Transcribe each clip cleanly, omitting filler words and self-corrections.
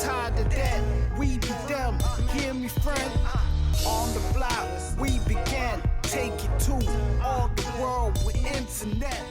tired of that. We be them, hear me, friend. On the block, we began. Take it to all the world with internet.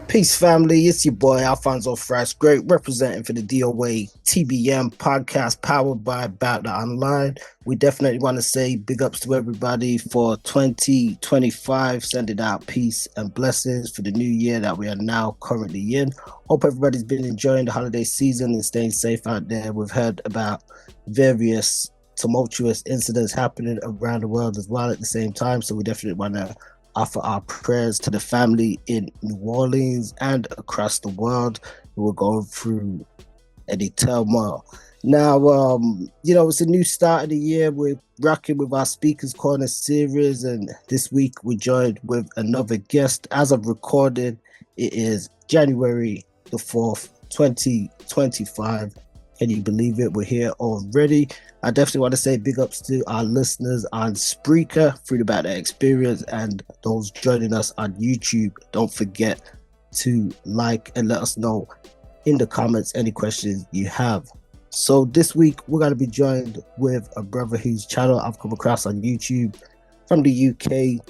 Peace, family. It's your boy FONZi, great representing for the DOATBM Podcast, powered by Bout Dat Online. We definitely want to say big ups to everybody for 2025, sending out peace and blessings for the new year that we are now currently in. Hope everybody's been enjoying the holiday season and staying safe out there. We've heard about various tumultuous incidents happening around the world as well at the same time, so we definitely want to offer our prayers to the family in New Orleans and across the world who are going through any turmoil. Now, it's a new start of the year. We're rocking with our Speakers Corner series, and this week we joined with another guest. As of recording, it is January the 4th, 2025. Can you believe it? We're here already. I definitely want to say big ups to our listeners on Spreaker through the Bout Dat Xperience and those joining us on YouTube. Don't forget to like and let us know in the comments any questions you have. So this week we're going to be joined with a brother whose channel I've come across on YouTube from the UK,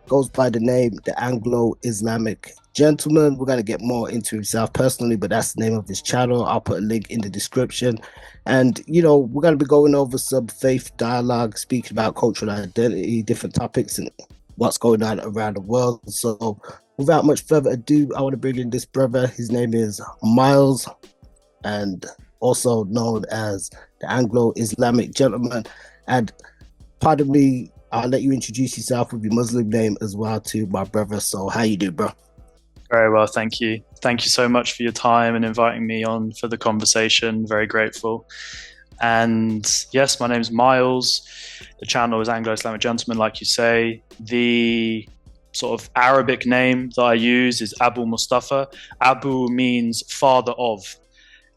goes by the name the Anglo-Islamic Gentleman. We're going to get more into himself personally, but that's the name of his channel. I'll put a link in the description. And, we're going to be going over some faith dialogue, speaking about cultural identity, different topics, and what's going on around the world. So without much further ado, I want to bring in this brother. His name is Miles, and also known as the Anglo-Islamic Gentleman. And pardon me, I'll let you introduce yourself with your Muslim name as well to my brother. So how you do, bro? Very well, thank you. Thank you so much for your time and inviting me on for the conversation. Very grateful. And yes, my name is Miles. The channel is Anglo-Islamic Gentleman, like you say. The sort of Arabic name that I use is Abu Mustafa. Abu means father of.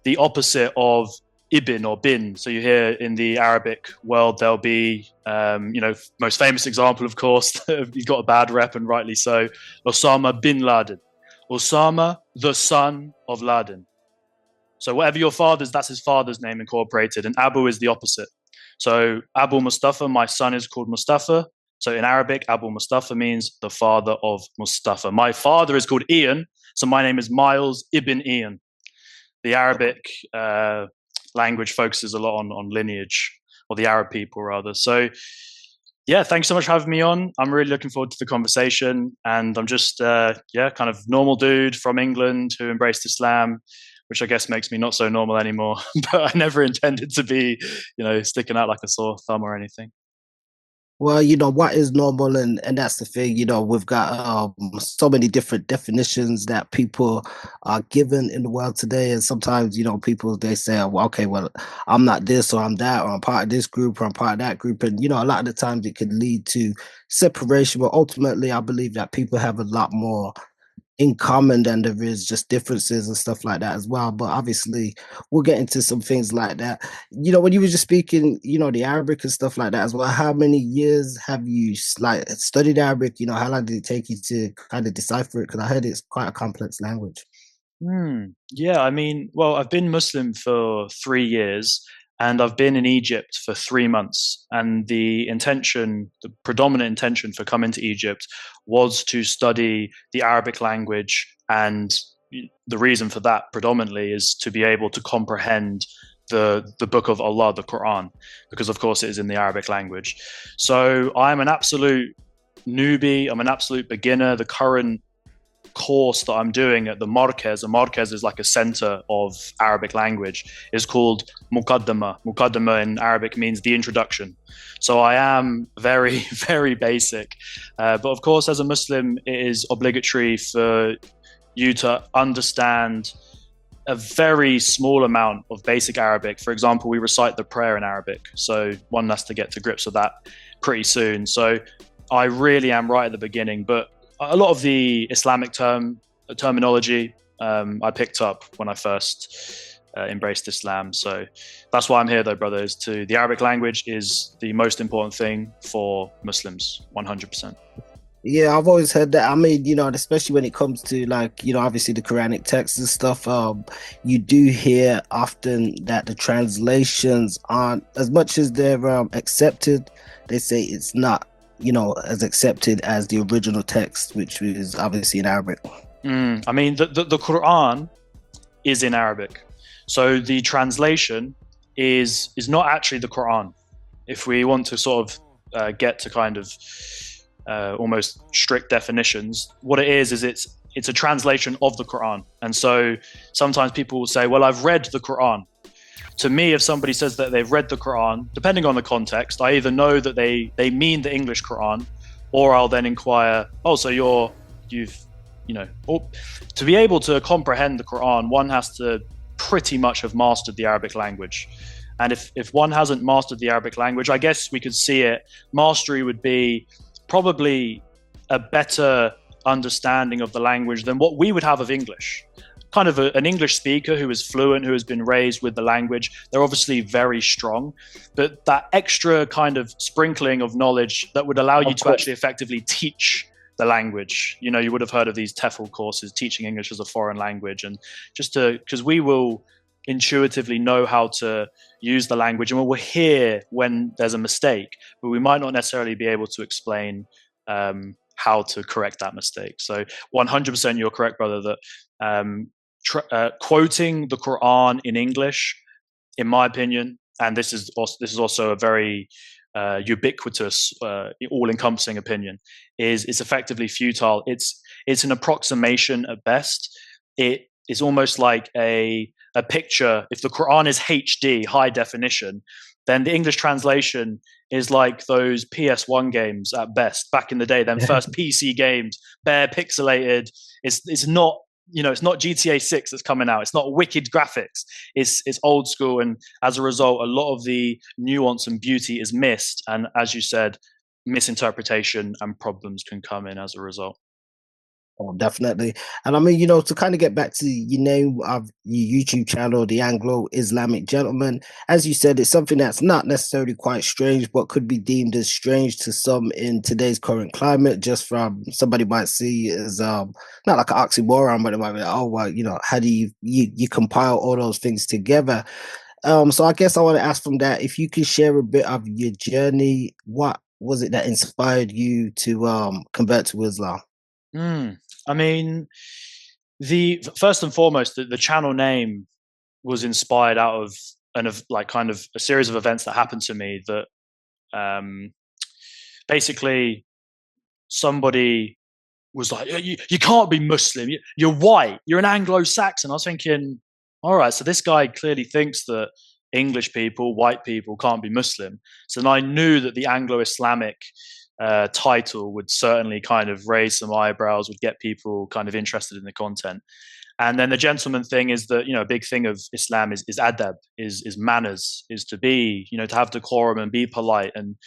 The opposite of Ibn or bin. So you hear in the Arabic world, there'll be, most famous example, of course, you've got a bad rep, and rightly so, Osama bin Laden. Osama, the son of Laden. So whatever your father's, that's his father's name incorporated, and Abu is the opposite. So Abu Mustafa, my son is called Mustafa. So in Arabic, Abu Mustafa means the father of Mustafa. My father is called Ian, so my name is Miles ibn Ian. The Arabic language focuses a lot on lineage, or the Arab people rather. So yeah, thanks so much for having me on. I'm really looking forward to the conversation, and I'm just kind of normal dude from England who embraced Islam, which I guess makes me not so normal anymore. But I never intended to be, sticking out like a sore thumb or anything. Well, what is normal, and that's the thing, we've got so many different definitions that people are given in the world today. And sometimes, people, they say, well, okay, well, I'm not this or I'm that, or I'm part of this group or I'm part of that group. And, a lot of the times it can lead to separation. But ultimately, I believe that people have a lot more in common than there is just differences and stuff like that as well. But obviously we'll get into some things like that. When you were just speaking, the Arabic and stuff like that as well, how many years have you studied Arabic? How long did it take you to kind of decipher it? Because I heard it's quite a complex language. Yeah, I've been Muslim for 3 years, and I've been in Egypt for 3 months. And the predominant intention for coming to Egypt was to study the Arabic language. And the reason for that predominantly is to be able to comprehend the book of Allah, the Quran, because of course it is in the Arabic language. So I'm an absolute newbie. I'm an absolute beginner. The current course that I'm doing at the Markez, is like a center of Arabic language, is called Muqaddama. Muqaddama in Arabic means the introduction. So I am very, very basic. But of course, as a Muslim, it is obligatory for you to understand a very small amount of basic Arabic. For example, we recite the prayer in Arabic. So one has to get to grips with that pretty soon. So I really am right at the beginning, but a lot of the Islamic terminology I picked up when I first embraced Islam. So that's why I'm here, though, brother. The Arabic language is the most important thing for Muslims, 100%. Yeah, I've always heard that. I mean, especially when it comes to like, obviously the Quranic texts and stuff, you do hear often that the translations aren't as much as they're accepted. They say it's not, as accepted as the original text, which is obviously in Arabic. I mean, the Quran is in Arabic, so the translation is not actually the Quran. If we want to sort of get to kind of almost strict definitions, what it is it's a translation of the Quran. And so sometimes people will say, well, I've read the Quran. To me, if somebody says that they've read the Quran, depending on the context, I either know that they mean the English Quran, or I'll then inquire, oh, so to be able to comprehend the Quran, one has to pretty much have mastered the Arabic language. And if one hasn't mastered the Arabic language, I guess we could see it. Mastery would be probably a better understanding of the language than what we would have of English. Kind of an English speaker who is fluent, who has been raised with the language, they're obviously very strong. But that extra kind of sprinkling of knowledge that would allow you to actually effectively teach the language. You would have heard of these TEFL courses, teaching English as a foreign language. And because we will intuitively know how to use the language, and we'll hear when there's a mistake, but we might not necessarily be able to explain how to correct that mistake. So 100% you're correct, brother, that quoting the Quran in English, in my opinion, and this is also a very ubiquitous, all-encompassing opinion, is effectively futile. It's an approximation at best. It is almost like a picture. If the Quran is HD, high definition, then the English translation is like those PS1 games at best back in the day. Then first PC games, bare pixelated. It's not it's not GTA 6 that's coming out. It's not wicked graphics. It's old school, and as a result, a lot of the nuance and beauty is missed. And as you said, misinterpretation and problems can come in as a result. Oh, definitely. And I mean, to kind of get back to your name of your YouTube channel, the Anglo-Islamic Gentleman, as you said, it's something that's not necessarily quite strange, but could be deemed as strange to some in today's current climate, just from somebody might see as not like an oxymoron, but it might be like, oh, well, how do you compile all those things together? So I guess I want to ask from that, if you could share a bit of your journey, what was it that inspired you to convert to Islam? I mean, the first and foremost, the channel name was inspired out of kind of a series of events that happened to me. That basically somebody was like, you can't be Muslim. You're white. You're an Anglo-Saxon. I was thinking, all right, so this guy clearly thinks that English people, white people, can't be Muslim. So then I knew that the Anglo-Islamic title would certainly kind of raise some eyebrows, would get people kind of interested in the content. And then the gentleman thing is that, a big thing of Islam is adab, is manners, is to be, to have decorum and be polite. And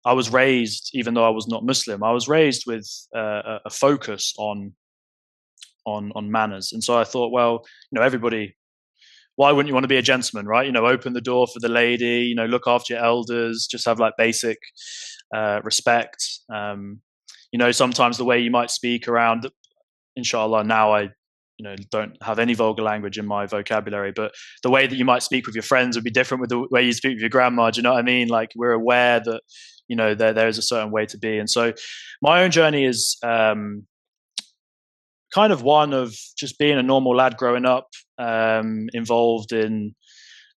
I was raised, even though I was not Muslim, I was raised with a focus on manners. And so I thought, well, everybody, why wouldn't you want to be a gentleman, right? Open the door for the lady, look after your elders, just have like basic respect. Sometimes the way you might speak around, inshallah, now I don't have any vulgar language in my vocabulary, but the way that you might speak with your friends would be different with the way you speak with your grandma. Do you know what I mean? Like, we're aware that there is a certain way to be. And so my own journey is kind of one of just being a normal lad growing up, involved in,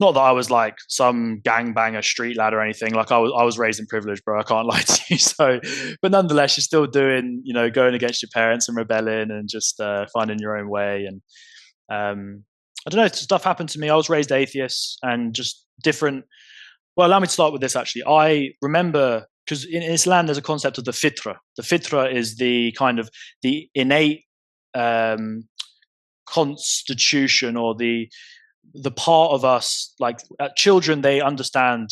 not that I was like some gangbanger street lad or anything. Like, I was raised in privilege, bro. I can't lie to you. So, but nonetheless, you're still doing, going against your parents and rebelling and just finding your own way. And I don't know, stuff happened to me. I was raised atheist and just different. Well, allow me to start with this. Actually, I remember, because in Islam there's a concept of the fitra. The fitra is the kind of the innate constitution, or the part of us, like children, they understand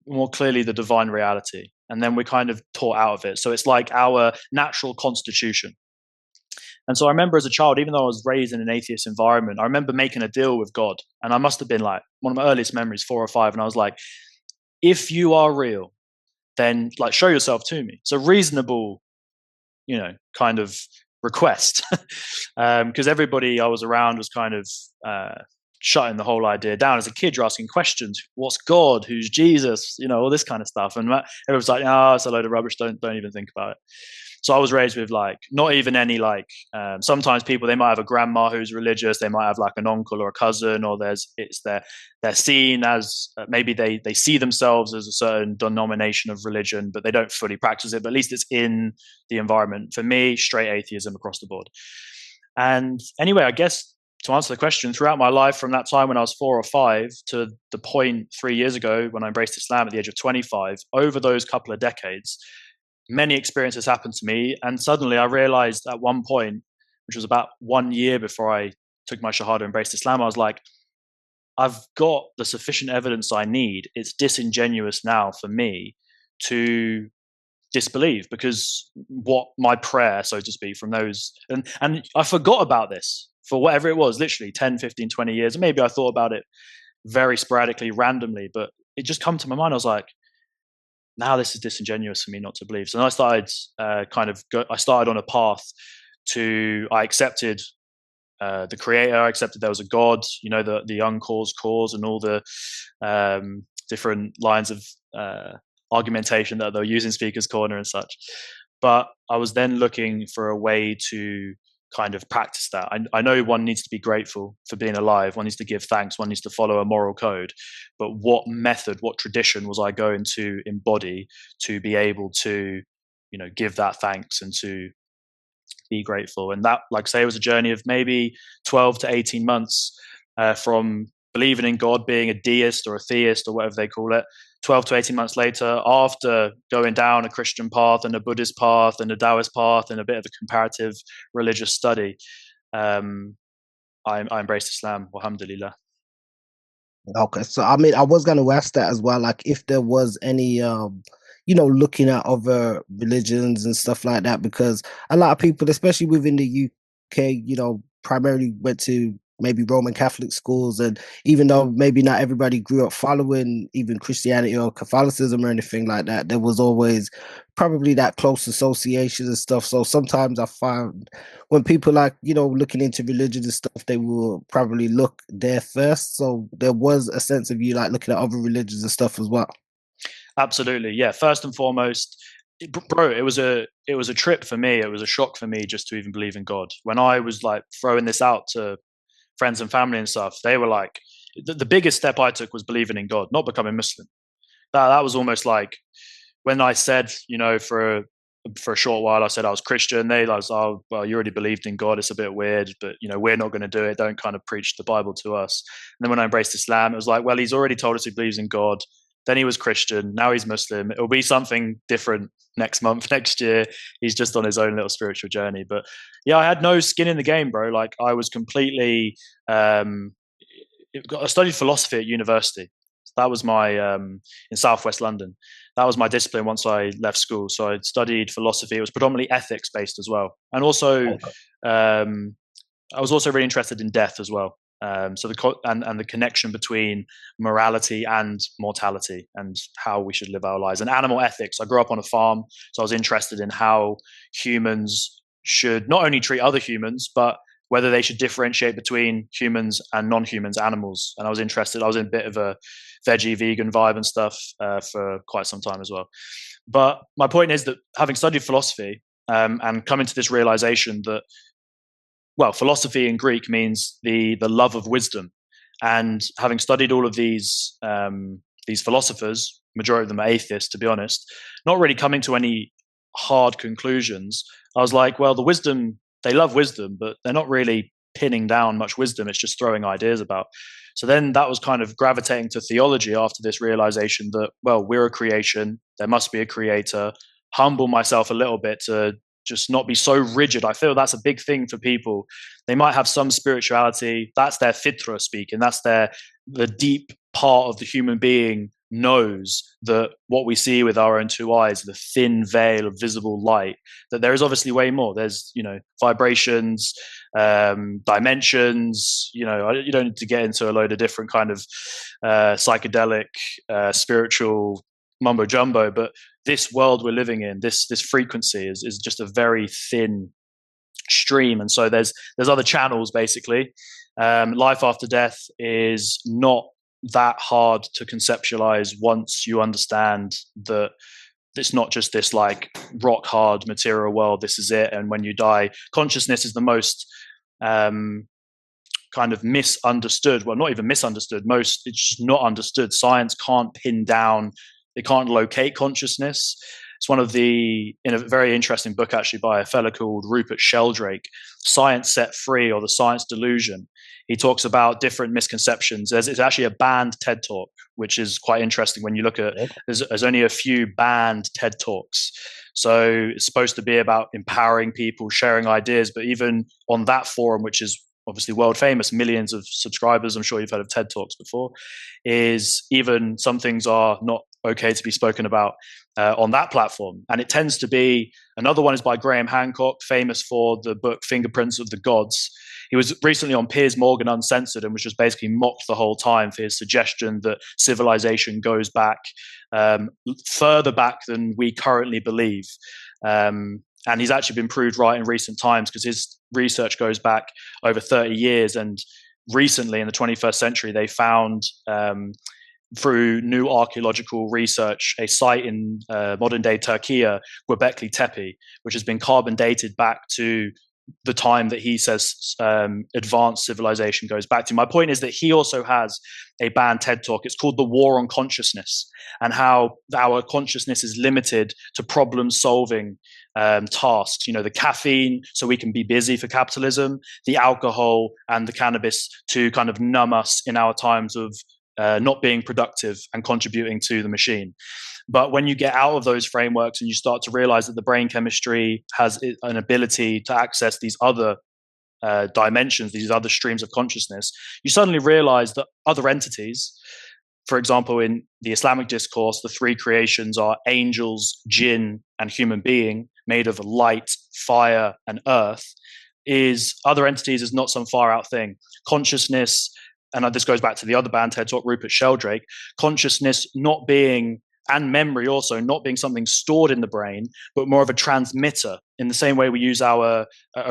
more clearly the divine reality, and then we're kind of taught out of it. So it's like our natural constitution. And so I remember as a child, even though I was raised in an atheist environment, I remember making a deal with God. And I must have been like, one of my earliest memories, 4 or 5, and I was like, if you are real, then like show yourself to me. It's a reasonable kind of request, because everybody I was around was kind of shutting the whole idea down. As a kid, you're asking questions: what's God? Who's Jesus? All this kind of stuff. And everyone's like, "Oh, it's a load of rubbish. Don't even think about it." So I was raised with not even any sometimes people, they might have a grandma who's religious, they might have an uncle or a cousin, or they're seen as maybe they see themselves as a certain denomination of religion, but they don't fully practice it. But at least it's in the environment. For me, straight atheism across the board. And anyway, I guess to answer the question, throughout my life, from that time when I was 4 or 5 to the point 3 years ago when I embraced Islam at the age of 25, over those couple of decades, many experiences happened to me. And suddenly I realized at one point, which was about 1 year before I took my Shahada and embraced Islam, I was like, I've got the sufficient evidence I need. It's disingenuous now for me to disbelieve, because what my prayer, so to speak, from those, and I forgot about this for whatever it was, literally 10, 15, 20 years. And maybe I thought about it very sporadically, randomly, but it just come to my mind. I was like, now this is disingenuous for me not to believe. So then I started I started on a path I accepted the creator. I accepted there was a God, the uncause cause and all the different lines of argumentation that they'll use in Speaker's Corner and such. But I was then looking for a way to kind of practice that. I know one needs to be grateful for being alive. One needs to give thanks. One needs to follow a moral code. But what method, what tradition was I going to embody to be able to, give that thanks and to be grateful? And that, like I say, was a journey of maybe 12 to 18 months from believing in God, being a deist or a theist or whatever they call it. 12 to 18 months later, after going down a Christian path and a Buddhist path and a Taoist path and a bit of a comparative religious study, I embraced Islam, alhamdulillah. Okay, so I mean, I was going to ask that as well, if there was any, looking at other religions and stuff like that, because a lot of people, especially within the UK, primarily went to maybe Roman Catholic schools, and even though maybe not everybody grew up following even Christianity or Catholicism or anything like that, there was always probably that close association and stuff. So sometimes I find when people looking into religion and stuff, they will probably look there first. So there was a sense of you looking at other religions and stuff as well. Absolutely, yeah. First and foremost, bro, it was a trip for me. It was a shock for me just to even believe in God. When I was throwing this out to friends and family and stuff, they were like, the biggest step I took was believing in God, not becoming Muslim. That was almost like when I said, for a short while, I said I was Christian. They was, oh, well, you already believed in God. It's a bit weird, but we're not going to do it. Don't kind of preach the Bible to us. And then when I embraced Islam, it was like, well, he's already told us he believes in God. Then he was Christian. Now he's Muslim. It'll be something different next month, next year. He's just on his own little spiritual journey. But yeah, I had no skin in the game, bro. I was completely, I studied philosophy at university. That was my, in Southwest London. That was my discipline once I left school. So I studied philosophy. It was predominantly ethics based as well. And also, I was also really interested in death as well. So the connection between morality and mortality and how we should live our lives, and animal ethics. I grew up on a farm, so I was interested in how humans should not only treat other humans, but whether they should differentiate between humans and non-humans, animals. And I was in a bit of a veggie, vegan vibe and stuff for quite some time as well. But my point is that having studied philosophy and coming to this realization that, well, philosophy in Greek means the love of wisdom, and having studied all of these philosophers, majority of them are atheists, to be honest, not really coming to any hard conclusions. I was like, well, the wisdom, they love wisdom, but they're not really pinning down much wisdom. It's just throwing ideas about. So then that was kind of gravitating to theology after this realization that, well, we're a creation. There must be a creator. Humble myself a little bit to just not be so rigid. I feel that's a big thing for people. They might have some spirituality. That's their fitra speaking. That's the deep part of the human being knows that what we see with our own two eyes, the thin veil of visible light, that there is obviously way more. There's, vibrations, dimensions, you don't need to get into a load of different kind of psychedelic, spiritual mumbo jumbo, but this world we're living in, this frequency is just a very thin stream. And so there's other channels basically. Life after death is not that hard to conceptualize once you understand that it's not just this like rock hard material world, this is it, and when you die, consciousness is the most kind of misunderstood, well, not even misunderstood, it's just not understood. Science can't pin down, it can't locate consciousness. It's one of in a very interesting book actually by a fellow called Rupert Sheldrake, Science Set Free, or the Science Delusion. He talks about different misconceptions. It's actually a banned TED Talk, which is quite interesting when you look at, there's only a few banned TED Talks. So it's supposed to be about empowering people, sharing ideas, but even on that forum, which is obviously world famous, millions of subscribers, I'm sure you've heard of TED Talks before, is even some things are not okay to be spoken about on that platform. And it tends to be, another one is by Graham Hancock, famous for the book Fingerprints of the Gods. He was recently on Piers Morgan Uncensored and was just basically mocked the whole time for his suggestion that civilization goes back further back than we currently believe. And he's actually been proved right in recent times because his research goes back over 30 years. And recently in the 21st century, they found through new archaeological research a site in modern-day Turkey, Göbekli Tepe, which has been carbon dated back to the time that he says advanced civilization goes back to. My point is that he also has a banned TED Talk. It's called The War on Consciousness, and how our consciousness is limited to problem-solving tasks. You know, the caffeine so we can be busy for capitalism, the alcohol and the cannabis to kind of numb us in our times of not being productive and contributing to the machine. But when you get out of those frameworks and you start to realize that the brain chemistry has an ability to access these other dimensions, these other streams of consciousness, you suddenly realize that other entities, for example, in the Islamic discourse, the three creations are angels, jinn, and human being, made of light, fire, and earth, other entities is not some far out thing. Consciousness, and this goes back to the other band TED Talk, Rupert Sheldrake, consciousness not being, and memory also, not being something stored in the brain, but more of a transmitter, in the same way we use a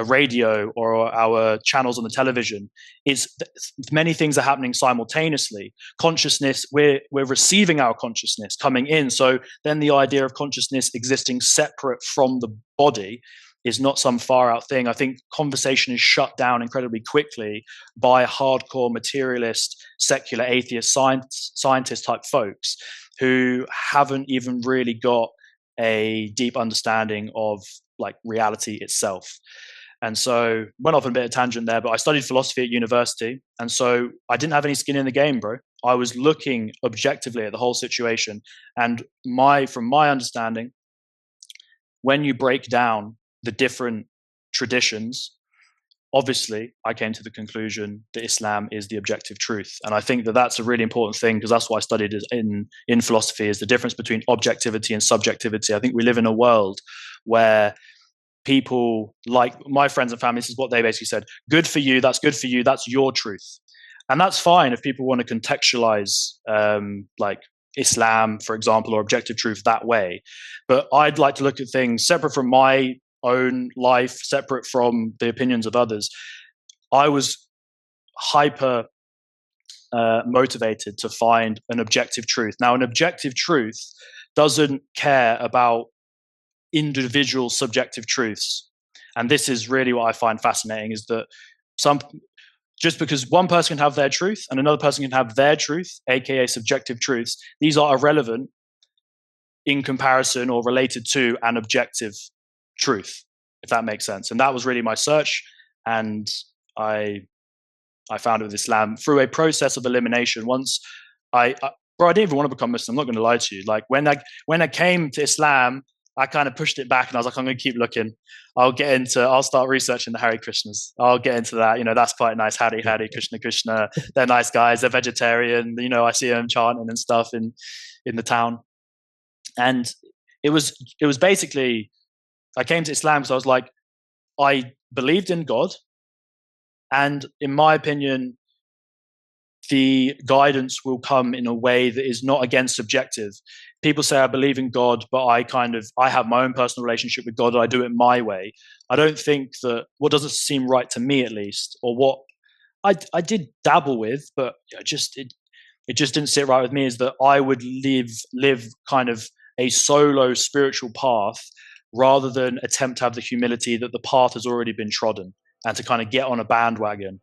radio or our channels on the television. Many things are happening simultaneously. Consciousness, we're receiving our consciousness coming in. So then the idea of consciousness existing separate from the body is not some far out thing. I think conversation is shut down incredibly quickly by hardcore materialist, secular atheist scientist type folks who haven't even really got a deep understanding of like reality itself. And so went off on a bit of tangent there, but I studied philosophy at university. And so I didn't have any skin in the game, bro. I was looking objectively at the whole situation. And from my understanding, when you break down the different traditions, obviously I came to the conclusion that Islam is the objective truth. And I think that that's a really important thing, because that's what I studied in philosophy, is the difference between objectivity and subjectivity. I think we live in a world where people, like my friends and family, this is what they basically said: good for you, that's your truth. And that's fine if people want to contextualize like Islam, for example, or objective truth that way. But I'd like to look at things separate from my own life, separate from the opinions of others. I was hyper motivated to find an objective truth. Now, an objective truth doesn't care about individual subjective truths. And this is really what I find fascinating, is that just because one person can have their truth and another person can have their truth, aka subjective truths, these are irrelevant in comparison or related to an objective truth, if that makes sense. And that was really my search, and I found it with Islam through a process of elimination. Once I didn't even want to become Muslim, I'm not going to lie to you. Like when I came to Islam, I kind of pushed it back and I was like, I'm going to keep looking. I'll start researching the Hare Krishnas. I'll get into that. You know, that's quite nice. Hare, Krishna, Krishna. They're nice guys. They're vegetarian. You know, I see them chanting and stuff in the town. And it was basically, I came to Islam because I was like, I believed in God. And in my opinion, the guidance will come in a way that is not, again, subjective. People say I believe in God, but I have my own personal relationship with God and I do it my way. I don't think that what doesn't seem right to me, at least, or what I did dabble with, but it just didn't sit right with me, is that I would live kind of a solo spiritual path rather than attempt to have the humility that the path has already been trodden, and to kind of get on a bandwagon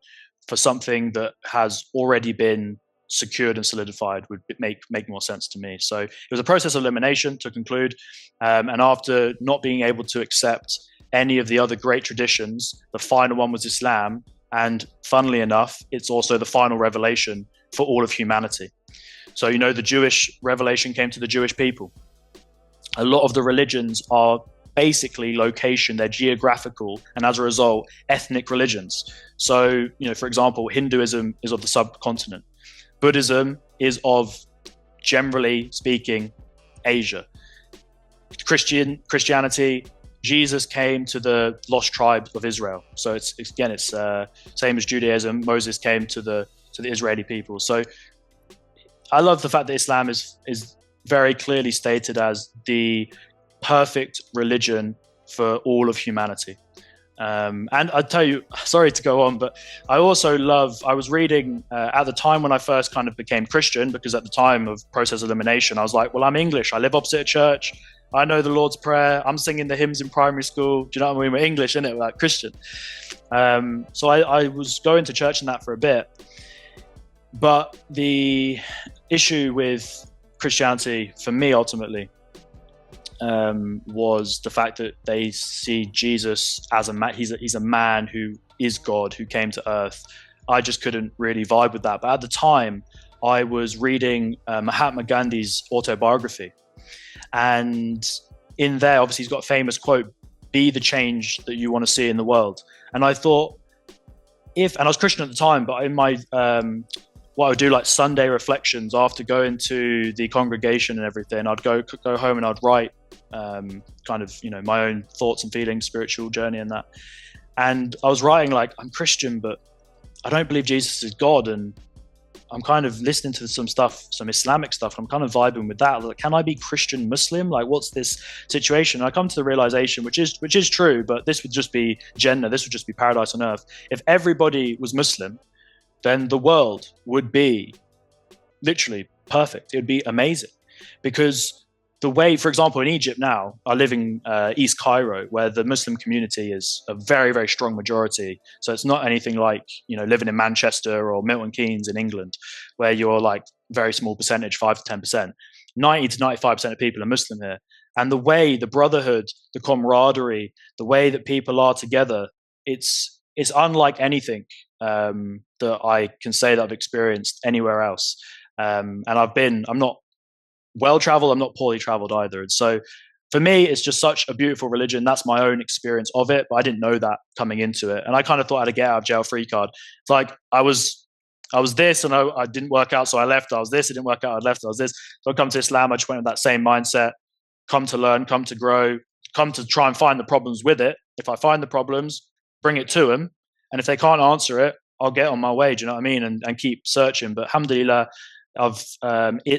for something that has already been secured and solidified would make more sense to me. So it was a process of elimination, to conclude. And after not being able to accept any of the other great traditions, the final one was Islam. And funnily enough, it's also the final revelation for all of humanity. So, the Jewish revelation came to the Jewish people. A lot of the religions are basically location, they're geographical, and as a result, ethnic religions. So, for example, Hinduism is of the subcontinent. Buddhism is of, generally speaking, Asia. Christianity, Jesus came to the lost tribes of Israel. So it's same as Judaism. Moses came to the Israeli people. So I love the fact that Islam is very clearly stated as the perfect religion for all of humanity. And I tell you, sorry to go on, but I also I was reading at the time when I first kind of became Christian, because at the time of process elimination, I was like, well, I'm English. I live opposite a church. I know the Lord's Prayer. I'm singing the hymns in primary school. Do you know what I mean? We're English, innit? We're like Christian. So I was going to church and that for a bit. But the issue with Christianity for me, ultimately, was the fact that they see Jesus as a man. He's a man who is God, who came to earth. I just couldn't really vibe with that. But at the time, I was reading Mahatma Gandhi's autobiography, and in there, obviously, he's got a famous quote: "Be the change that you want to see in the world." And I thought, and I was Christian at the time, but in my what I would do, like Sunday reflections after going to the congregation and everything, I'd go home and I'd write kind of, my own thoughts and feelings, spiritual journey and that. And I was writing like, I'm Christian, but I don't believe Jesus is God. And I'm kind of listening to some Islamic stuff. I'm kind of vibing with that. Like, can I be Christian Muslim? Like, what's this situation? And I come to the realization, which is true, but this would just be Jannah. This would just be paradise on earth. If everybody was Muslim, then the world would be literally perfect. It would be amazing. Because the way, for example, in Egypt now, I live in East Cairo, where the Muslim community is a very, very strong majority. So it's not anything like, living in Manchester or Milton Keynes in England, where you're like very small percentage, 5 to 10%. 90 to 95% of people are Muslim here. And the way, the brotherhood, the camaraderie, the way that people are together, it's unlike anything that I can say that I've experienced anywhere else. And I'm not well-traveled, I'm not poorly traveled either. And so for me, it's just such a beautiful religion. That's my own experience of it, but I didn't know that coming into it. And I kind of thought I had a get out of jail free card. It's like I was this and I didn't work out, so I left. I was this, it didn't work out, I left. I was this. So I come to Islam, I just went with that same mindset, come to learn, come to grow, come to try and find the problems with it. If I find the problems, bring it to them. And if they can't answer it, I'll get on my way, do you know what I mean? And keep searching. But alhamdulillah,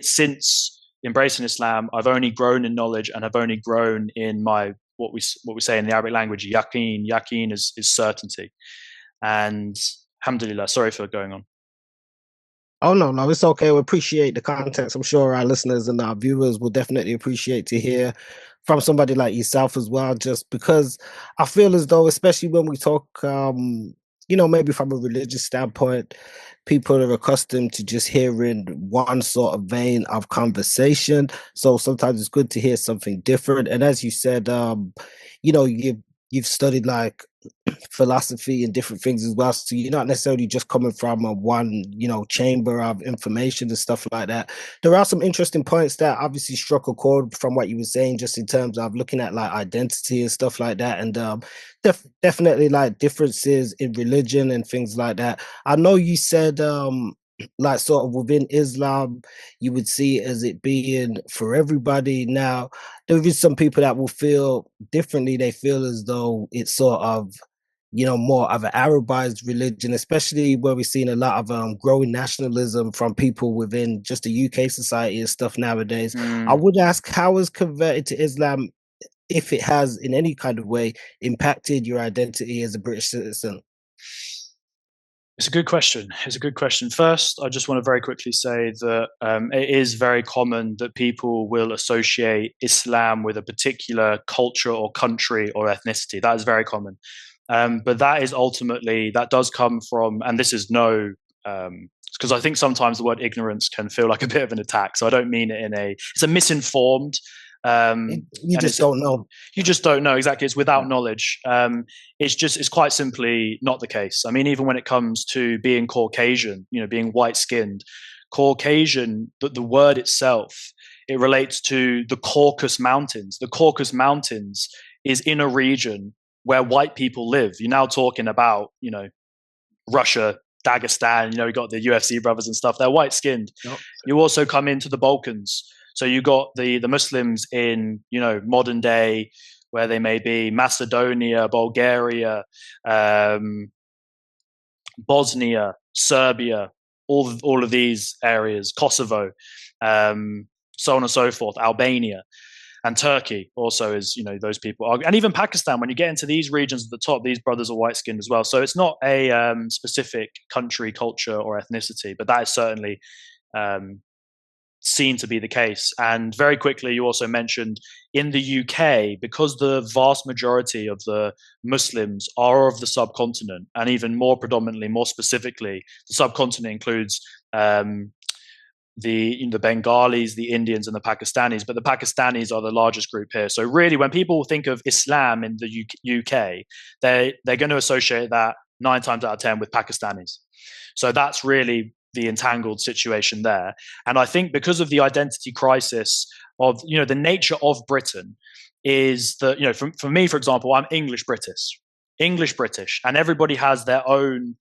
since embracing Islam, I've only grown in knowledge, and I've only grown in my what we say in the Arabic language, yaqeen. Yaqeen is certainty. And alhamdulillah, sorry for going on. Oh, no, it's okay. We appreciate the context. I'm sure our listeners and our viewers will definitely appreciate to hear from somebody like yourself as well, just because I feel as though, especially when we talk, maybe from a religious standpoint, people are accustomed to just hearing one sort of vein of conversation. So sometimes it's good to hear something different. And as you said, you've studied like philosophy and different things as well. So you're not necessarily just coming from a one, chamber of information and stuff like that. There are some interesting points that obviously struck a chord from what you were saying, just in terms of looking at like identity and stuff like that. And definitely like differences in religion and things like that. I know you said like sort of within Islam, you would see it as it being for everybody. Now, there is some people that will feel differently. They feel as though it's sort of more of an Arabized religion, especially where we're seeing a lot of growing nationalism from people within just the UK society and stuff nowadays. I would ask, how has converted to Islam, if it has in any kind of way, impacted your identity as a British citizen? It's a good question. First, I just want to very quickly say that it is very common that people will associate Islam with a particular culture or country or ethnicity. That is very common. But that does come from, and this is because I think sometimes the word ignorance can feel like a bit of an attack. So I don't mean it it's a misinformed. You just don't know. You just don't know, exactly. It's without knowledge. It's quite simply not the case. I mean, even when it comes to being Caucasian, being white-skinned, Caucasian, the word itself, it relates to the Caucasus Mountains. The Caucasus Mountains is in a region where white people live. You're now talking about, Russia, Dagestan, we got the UFC brothers and stuff. They're white-skinned. Yep. You also come into the Balkans. So you got the Muslims in, modern day, where they may be Macedonia, Bulgaria, Bosnia, Serbia, all of these areas, Kosovo, so on and so forth, Albania, and Turkey also is, those people are, and even Pakistan. When you get into these regions at the top, these brothers are white-skinned as well. So it's not a specific country, culture, or ethnicity, but that is certainly seen to be the case. And very quickly, you also mentioned in the UK, because the vast majority of the Muslims are of the subcontinent, and even more predominantly, more specifically, the subcontinent includes the Bengalis, the Indians, and the Pakistanis, but the Pakistanis are the largest group here. So really, when people think of Islam in the UK, they're going to associate that 9 times out of 10 with Pakistanis. So that's really the entangled situation there. And I think because of the identity crisis of, the nature of Britain is that, for me, for example, I'm English British, and everybody has their own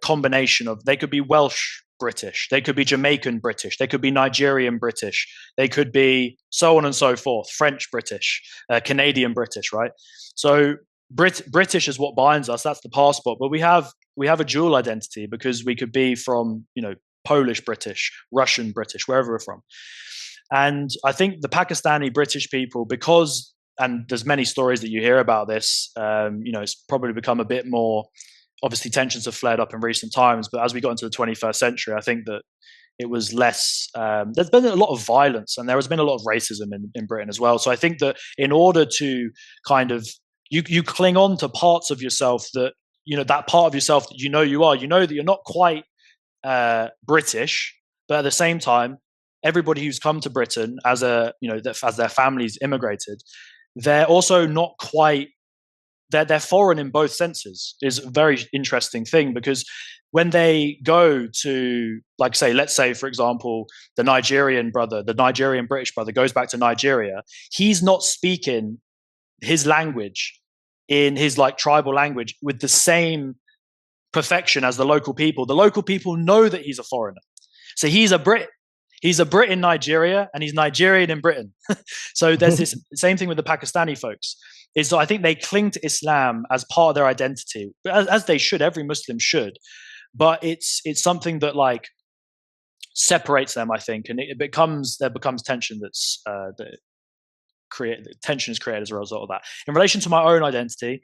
combination of, they could be Welsh British, they could be Jamaican British, they could be Nigerian British, they could be so on and so forth, French British, Canadian British, right? So British is what binds us. That's the passport. But we have a dual identity because we could be from, Polish British, Russian British, wherever we're from. And I think the Pakistani British people, and there's many stories that you hear about this, it's probably become a bit more, obviously tensions have flared up in recent times, but as we got into the 21st century, I think that it was less, there's been a lot of violence and there has been a lot of racism in Britain as well. So I think that in order to kind of, you cling on to parts of yourself that, that part of yourself that you are, that you're not quite British, but at the same time, everybody who's come to Britain as as their families immigrated, they're also not quite, they're foreign in both senses, is a very interesting thing, because when they go to, let's say, for example, the Nigerian British brother goes back to Nigeria, he's not speaking his language in his tribal language with the same perfection as the local people. The local people know that he's a foreigner. So he's a Brit. He's a Brit in Nigeria and he's Nigerian in Britain. So there's this same thing with the Pakistani folks. Is I think they cling to Islam as part of their identity, as they should. Every Muslim should, but it's something that separates them, I think, and there becomes tension tension is created as a result of that. In relation to my own identity,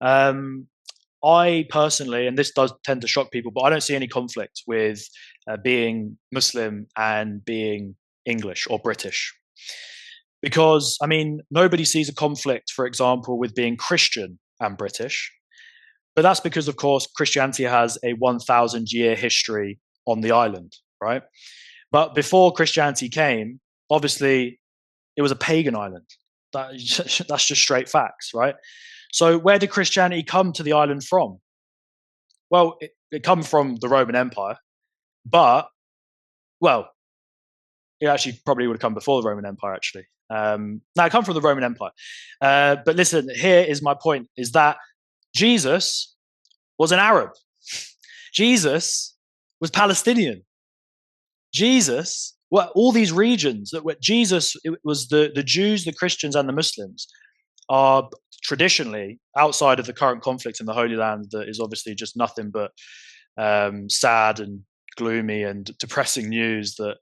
I personally, and this does tend to shock people, but I don't see any conflict with being Muslim and being English or British. Because, nobody sees a conflict, for example, with being Christian and British. But that's because, of course, Christianity has a 1,000-year history on the island, right? But before Christianity came, obviously, it was a pagan island. That's just straight facts, right? So where did Christianity come to the island from? Well, it come from the Roman Empire. But, it actually probably would have come before the Roman Empire, actually. Now, it come from the Roman Empire. But listen, here is my point, is that Jesus was an Arab. Jesus was Palestinian. Jesus, all these regions, it was the Jews, the Christians, and the Muslims are traditionally, outside of the current conflict in the Holy Land that is obviously just nothing but sad and gloomy and depressing news that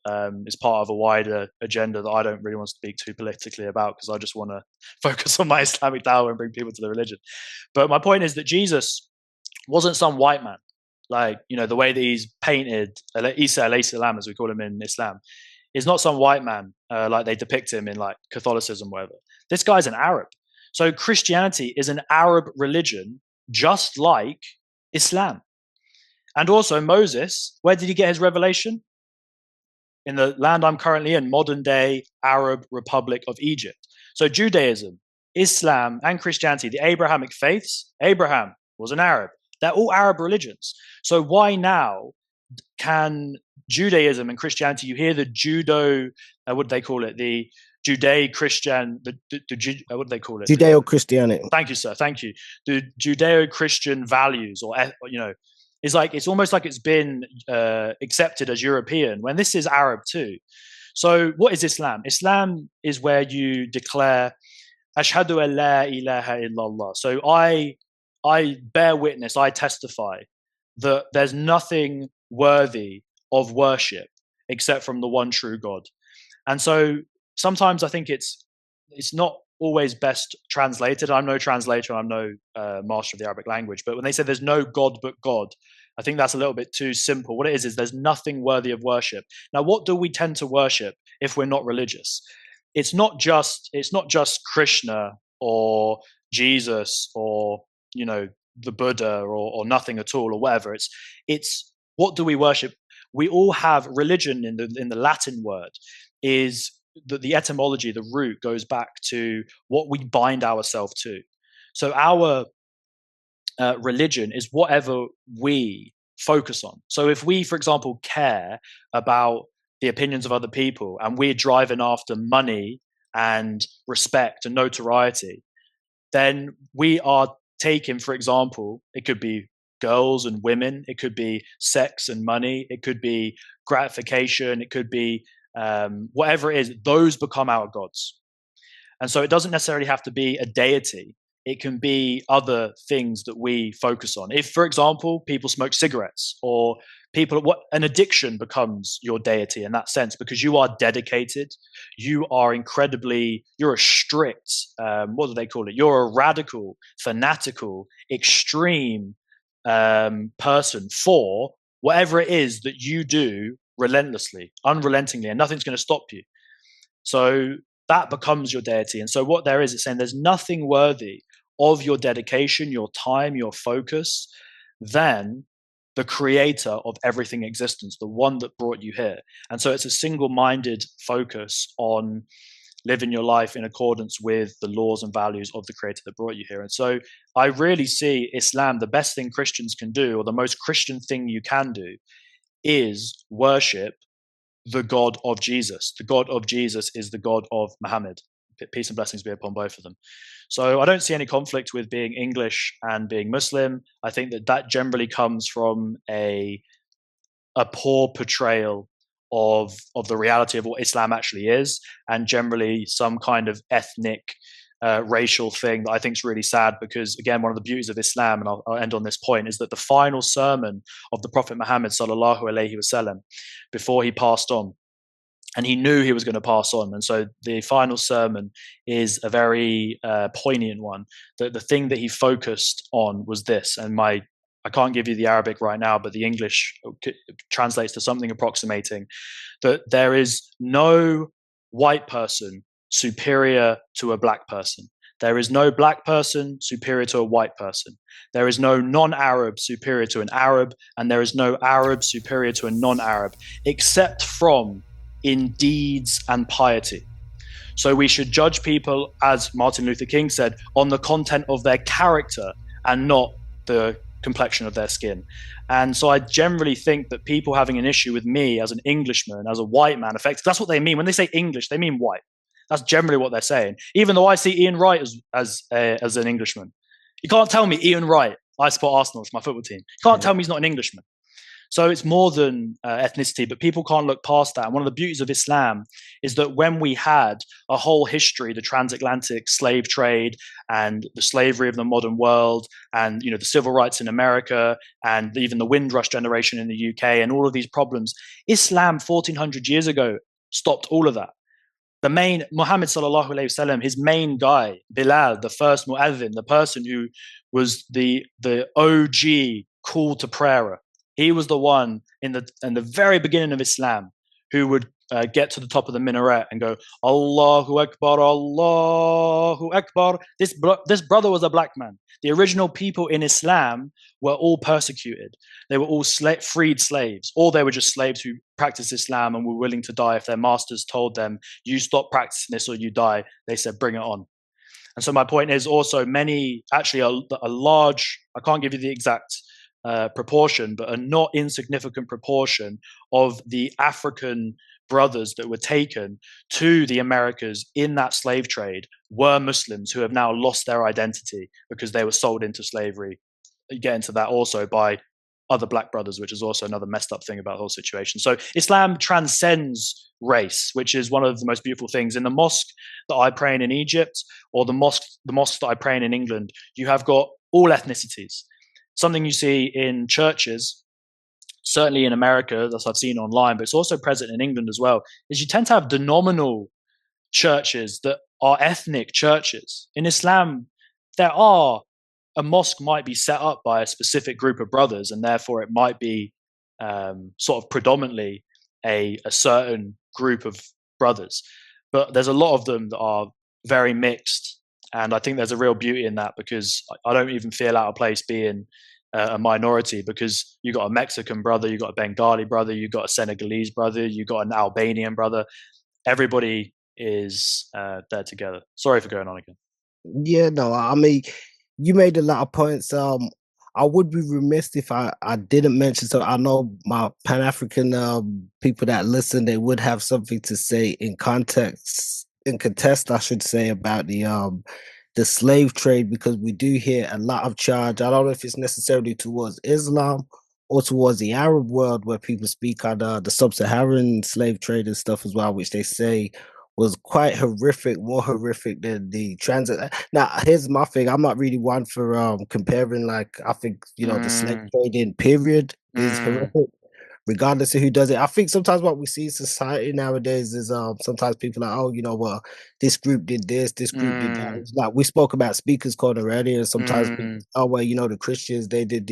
is part of a wider agenda that I don't really want to speak too politically about, because I just want to focus on my Islamic dawah and bring people to the religion. But my point is that Jesus wasn't some white man, like, you know, the way that he's painted, Isa alayhi salam, as we call him in Islam, is not some white man like they depict him in like Catholicism, whatever. This guy's an Arab. So Christianity is an Arab religion, just like Islam. And also Moses, where did he get his revelation? In the land I'm currently in, modern day Arab Republic of Egypt. So Judaism, Islam, and Christianity, the Abrahamic faiths, Abraham was an Arab. They're all Arab religions. So why now can Judaism and Christianity, you hear the what do they call it? The Judeo-Christian, what do they call it? Judeo-Christianity. Thank you, sir. Thank you. The Judeo-Christian values, or, you know, it's almost like it's been accepted as European when this is Arab too. So what is Islam? Islam is where you declare, Ashhadu an la ilaha illallah. So I bear witness, I testify that there's nothing worthy of worship except from the one true God. And so sometimes I think it's not always best translated. I'm no translator, I'm no master of the Arabic language, but when they say there's no God but God, I think that's a little bit too simple. What it is there's nothing worthy of worship. Now, what do we tend to worship if we're not religious? It's not just Krishna or Jesus or, you know, the Buddha or nothing at all or whatever. It's what do we worship? We all have religion in the Latin word is the etymology, the root goes back to what we bind ourselves to. So our religion is whatever we focus on. So if we, for example, care about the opinions of other people and we're driving after money and respect and notoriety, then we are taking, for example, it could be girls and women, it could be sex and money, it could be gratification, it could be whatever it is, those become our gods. And so it doesn't necessarily have to be a deity. It can be other things that we focus on. If, for example, people smoke cigarettes or an addiction becomes your deity in that sense, because you are dedicated, you're a strict, what do they call it? You're a radical, fanatical, extreme person for whatever it is that you do relentlessly, unrelentingly, and nothing's going to stop you. So that becomes your deity. And so what there is, it's saying there's nothing worthy of your dedication, your time, your focus than the creator of everything existence, the one that brought you here. And so it's a single-minded focus on living your life in accordance with the laws and values of the creator that brought you here. And so I really see Islam, the best thing Christians can do, or the most Christian thing you can do, is worship the God of Jesus. The God of Jesus is the God of Muhammad. Peace and blessings be upon both of them. So I don't see any conflict with being English and being Muslim. I think that generally comes from a poor portrayal of the reality of what Islam actually is, and generally some kind of ethnic, racial thing that I think is really sad, because again, one of the beauties of Islam, and I'll end on this point, is that the final sermon of the Prophet Muhammad sallallahu alaihi wasallam before he passed on, and he knew he was going to pass on, and so the final sermon is a very poignant one. The thing that he focused on was this, and I can't give you the Arabic right now, but the English translates to something approximating that there is no white person superior to a black person. There is no black person superior to a white person. There is no non-Arab superior to an Arab, and there is no Arab superior to a non-Arab, except from in deeds and piety. So we should judge people, as Martin Luther King said, on the content of their character and not the complexion of their skin. And so I generally think that people having an issue with me as an Englishman, as a white man, effectively, that's what they mean. When they say English, they mean white. That's generally what they're saying. Even though I see Ian Wright as an Englishman. You can't tell me Ian Wright, I support Arsenal, it's my football team. You can't tell me he's not an Englishman. So it's more than ethnicity, but people can't look past that. And one of the beauties of Islam is that when we had a whole history, the transatlantic slave trade and the slavery of the modern world, and the civil rights in America, and even the Windrush generation in the UK, and all of these problems, Islam 1400 years ago stopped all of that. The main Muhammad sallallahu alaihi wasallam, his main guy, Bilal, the first mu'adhin, the person who was the OG call to prayer. He was the one in the very beginning of Islam who would get to the top of the minaret and go, Allahu Akbar, Allahu Akbar. This brother was a black man. The original people in Islam were all persecuted. They were all freed slaves, or they were just slaves who practiced Islam and were willing to die if their masters told them, you stop practicing this or you die. They said, bring it on. And so my point is also a large, I can't give you the exact proportion, but a not insignificant proportion of the African brothers that were taken to the Americas in that slave trade were Muslims who have now lost their identity because they were sold into slavery. You get into that also by other black brothers, which is also another messed up thing about the whole situation. So Islam transcends race, which is one of the most beautiful things. In the mosque that I pray in Egypt, or the mosque that I pray in England, you have got all ethnicities. Something you see in churches, certainly in America, that I've seen online, but it's also present in England as well, is you tend to have denominational churches that are ethnic churches. In Islam, a mosque might be set up by a specific group of brothers, and therefore it might be sort of predominantly a certain group of brothers. But there's a lot of them that are very mixed. And I think there's a real beauty in that, because I don't even feel out of place being a minority, because you got a Mexican brother, you got a Bengali brother, you got a Senegalese brother, you got an Albanian brother. Everybody is there together. Sorry for going on again. Yeah, no, I mean, you made a lot of points. I would be remiss if I didn't mention. So I know my Pan-African people that listen, they would have something to say in contest, I should say, about the slave trade, because we do hear a lot of charge. I don't know if it's necessarily towards Islam or towards the Arab world, where people speak on the sub-Saharan slave trade and stuff as well, which they say was quite horrific, more horrific than the transit. Now, here's my thing. I'm not really one for comparing, like, I think, the slave trading period is horrific, regardless of who does it. I think sometimes what we see in society nowadays is sometimes people are like, oh, well, this group did this, this group did that. It's like we spoke about Speakers Corner earlier, and sometimes people, oh, well, the Christians, they did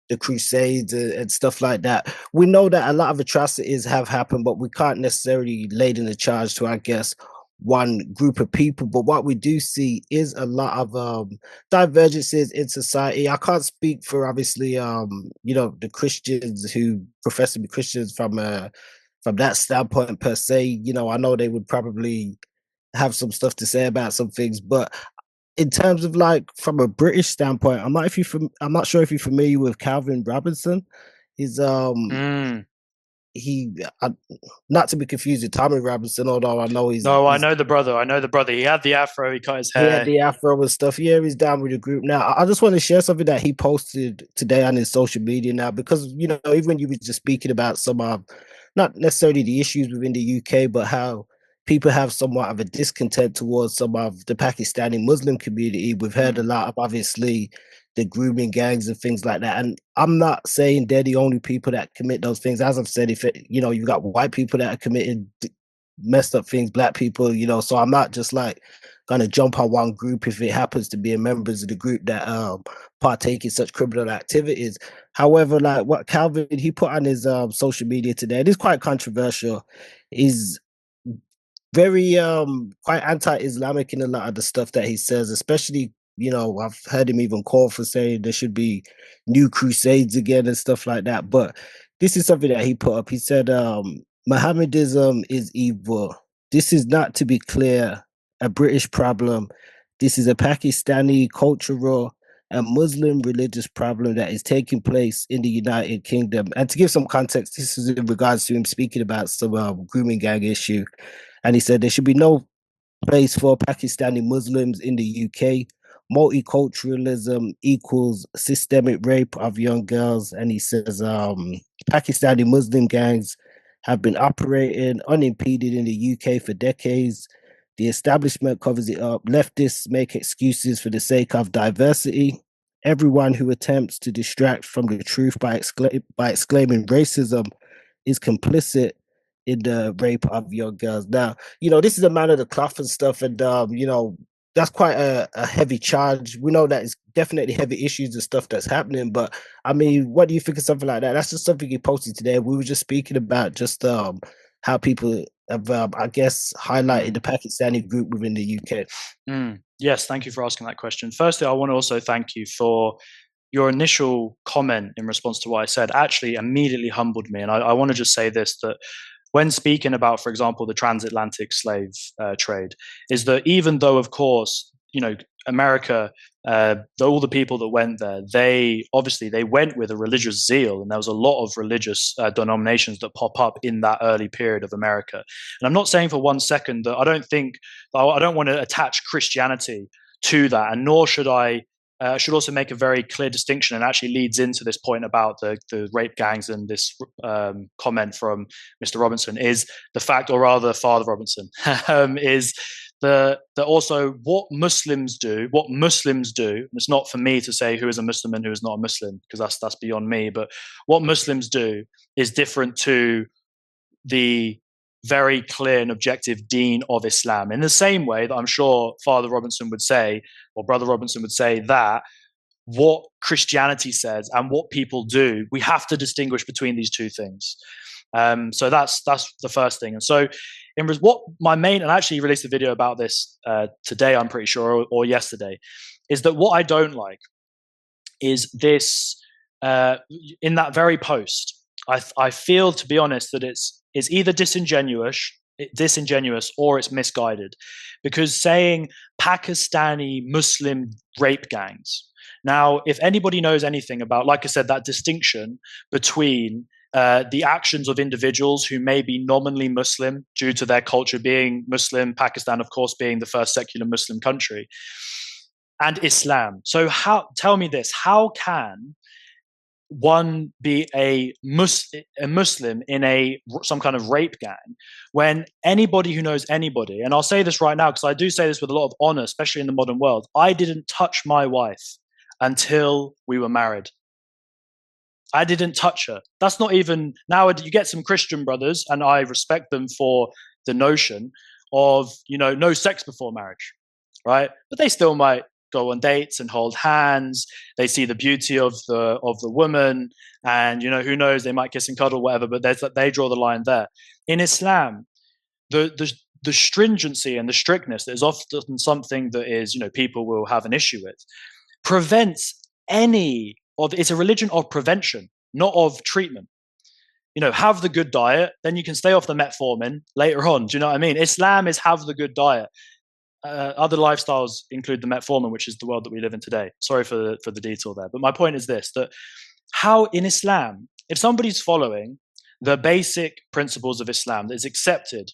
the Crusades and stuff like that. We know that a lot of atrocities have happened, but we can't necessarily lay in the charge to, I guess, one group of people. But what we do see is a lot of divergences in society. I can't speak for, obviously, the Christians who profess to be Christians from that standpoint per se. I know they would probably have some stuff to say about some things, but in terms of, like, from a British standpoint, I'm not sure if you're familiar with Calvin Robinson. He's he not to be confused with Tommy Robinson, although I know he's I know the brother. He had the afro, he cut his hair. He had the afro and stuff. Yeah, he's down with the group now. I just want to share something that he posted today on his social media now, because even when you were just speaking about some not necessarily the issues within the UK, but how people have somewhat of a discontent towards some of the Pakistani Muslim community. We've heard a lot of, obviously, the grooming gangs and things like that. And I'm not saying they're the only people that commit those things. As I've said, if you've got white people that are committing messed up things, black people, so I'm not just like gonna jump on one group if it happens to be members of the group that partake in such criminal activities. However, like what Calvin, he put on his social media today, it is quite controversial, is very quite anti-Islamic in a lot of the stuff that he says, especially, I've heard him even call for saying there should be new crusades again and stuff like that. But this is something that he put up. He said, Mohammedism is evil. This is not, to be clear, a British problem. This is a Pakistani cultural and Muslim religious problem that is taking place in the United Kingdom. And to give some context, this is in regards to him speaking about some grooming gang issue. And he said there should be no place for Pakistani Muslims in the UK. multiculturalism equals systemic rape of young girls. And he says Pakistani Muslim gangs have been operating unimpeded in the UK for decades. The establishment covers it up. Leftists make excuses for the sake of diversity. Everyone who attempts to distract from the truth by exclaiming racism is complicit in the rape of young girls. Now, this is a man of the cloth and stuff, and that's quite a heavy charge. We know that it's definitely heavy issues and stuff that's happening, but I mean, what do you think of something like that? That's just something you posted today. We were just speaking about just how people have, I guess, highlighted the Pakistani group within the UK. Yes, thank you for asking that question. Firstly, I want to also thank you for your initial comment in response to what I said. Actually, immediately humbled me, and I want to just say this, that when speaking about, for example, the transatlantic slave trade, is that even though, of course, America, all the people that went there, they went with a religious zeal, and there was a lot of religious denominations that pop up in that early period of America. And I'm not saying for one second that I don't want to attach Christianity to that, and nor should I. Should also make a very clear distinction, and actually leads into this point about the rape gangs and this comment from Mr. Robinson, is the fact, or rather Father Robinson, is the also what Muslims do, and it's not for me to say who is a Muslim and who is not a Muslim, because that's beyond me, but what Muslims do is different to the very clear and objective deen of Islam. In the same way that I'm sure Father Robinson would say, or Brother Robinson would say, that what Christianity says and what people do, we have to distinguish between these two things. So that's the first thing. And so what my main, and I actually released a video about this today, I'm pretty sure, or yesterday, is that what I don't like is this, in that very post, I feel, to be honest, that it's either disingenuous or it's misguided, because saying Pakistani Muslim rape gangs. Now, if anybody knows anything about, like I said, that distinction between the actions of individuals who may be nominally Muslim due to their culture being Muslim, Pakistan, of course, being the first secular Muslim country, and Islam. So tell me this, how can one be a Muslim in some kind of rape gang when anybody who knows anybody, and I'll say this right now because I do say this with a lot of honor, especially in the modern world, I didn't touch my wife until we were married. I didn't touch her. That's not even, now you get some Christian brothers, and I respect them for the notion of, no sex before marriage, right? But they still might go on dates and hold hands. They see the beauty of the woman, and who knows, they might kiss and cuddle, whatever. But they draw the line there. In Islam, the stringency and the strictness that is often something that is people will have an issue with, prevents it's a religion of prevention, not of treatment. Have the good diet, then you can stay off the metformin later on. Do you know what I mean? Islam is have the good diet. Other lifestyles include the metformin, which is the world that we live in today. Sorry for the detail there. But my point is this, that how in Islam, if somebody's following the basic principles of Islam that is accepted,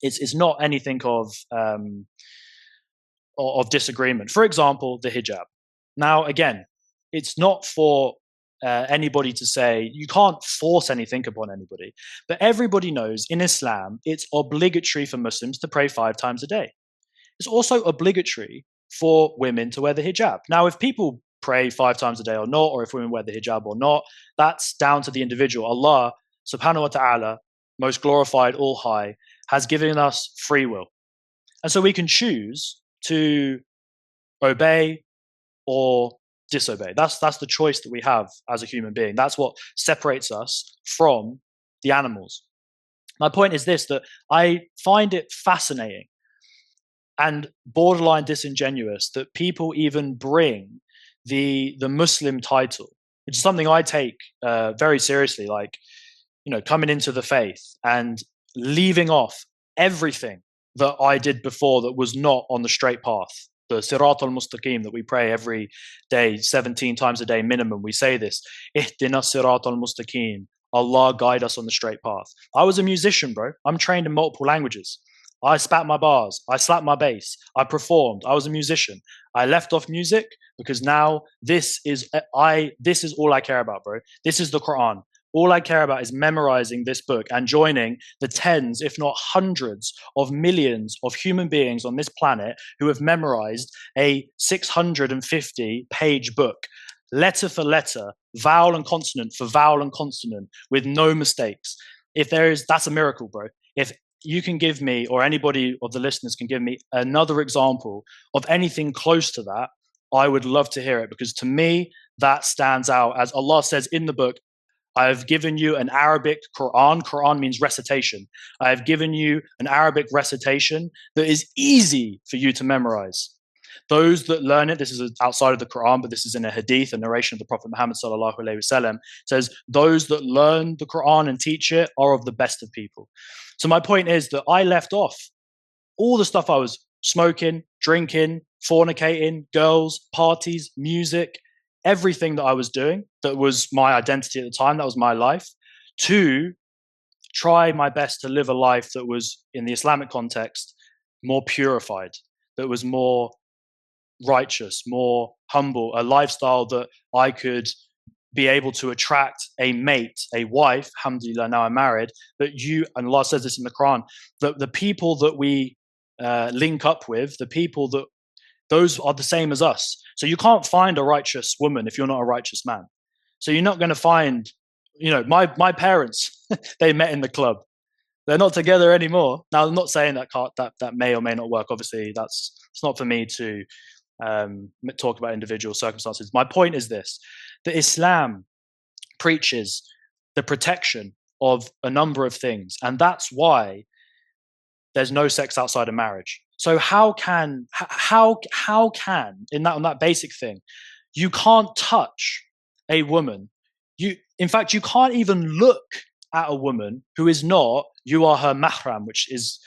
it's not anything of disagreement. For example, the hijab. Now, again, it's not for anybody to say, you can't force anything upon anybody. But everybody knows in Islam, it's obligatory for Muslims to pray 5 times a day. It's also obligatory for women to wear the hijab. Now, if people pray 5 times a day or not, or if women wear the hijab or not, that's down to the individual. Allah, subhanahu wa ta'ala, most glorified, all high, has given us free will. And so we can choose to obey or disobey. That's the choice that we have as a human being. That's what separates us from the animals. My point is this, that I find it fascinating and borderline disingenuous that people even bring the Muslim title, which is something I take very seriously, like, coming into the faith and leaving off everything that I did before that was not on the straight path. The Sirat al-Mustaqim that we pray every day, 17 times a day minimum. We say this, Ihdina Sirat al-Mustaqim. Allah guide us on the straight path. I was a musician, bro. I'm trained in multiple languages. I spat my bars. I slapped my bass. I performed. I was a musician. I left off music because now this is all I care about, bro. This is the Quran. All I care about is memorizing this book and joining the tens, if not hundreds of millions of human beings on this planet who have memorized a 650-page book, letter for letter, vowel and consonant for vowel and consonant, with no mistakes. That's a miracle, bro. If you can give me, or anybody of the listeners can give me another example of anything close to that, I would love to hear it, because to me, that stands out. As Allah says in the book, I have given you an Arabic Quran. Quran means recitation. I have given you an Arabic recitation that is easy for you to memorize. Those that learn it, this is outside of the Quran, but this is in a hadith, a narration of the Prophet Muhammad sallallahu alaihi wasallam, says those that learn the Quran and teach it are of the best of people. So my point is that I left off all the stuff I was smoking, drinking, fornicating, girls, parties, music, everything that I was doing that was my identity at the time, that was my life, to try my best to live a life that was, in the Islamic context, more purified, that was more righteous, more humble, a lifestyle that I could be able to attract a mate, a wife. Alhamdulillah, now I'm married. But and Allah says this in the Quran, that the people that we link up with, the people that those are the same as us. So you can't find a righteous woman if you're not a righteous man. So you're not going to find, my parents, they met in the club. They're not together anymore. Now, I'm not saying that may or may not work. Obviously, it's not for me to talk about individual circumstances. My point is this, that Islam preaches the protection of a number of things. And that's why there's no sex outside of marriage. So how can on that basic thing, you can't touch a woman. In fact, you can't even look at a woman who is not, you are her mahram, which is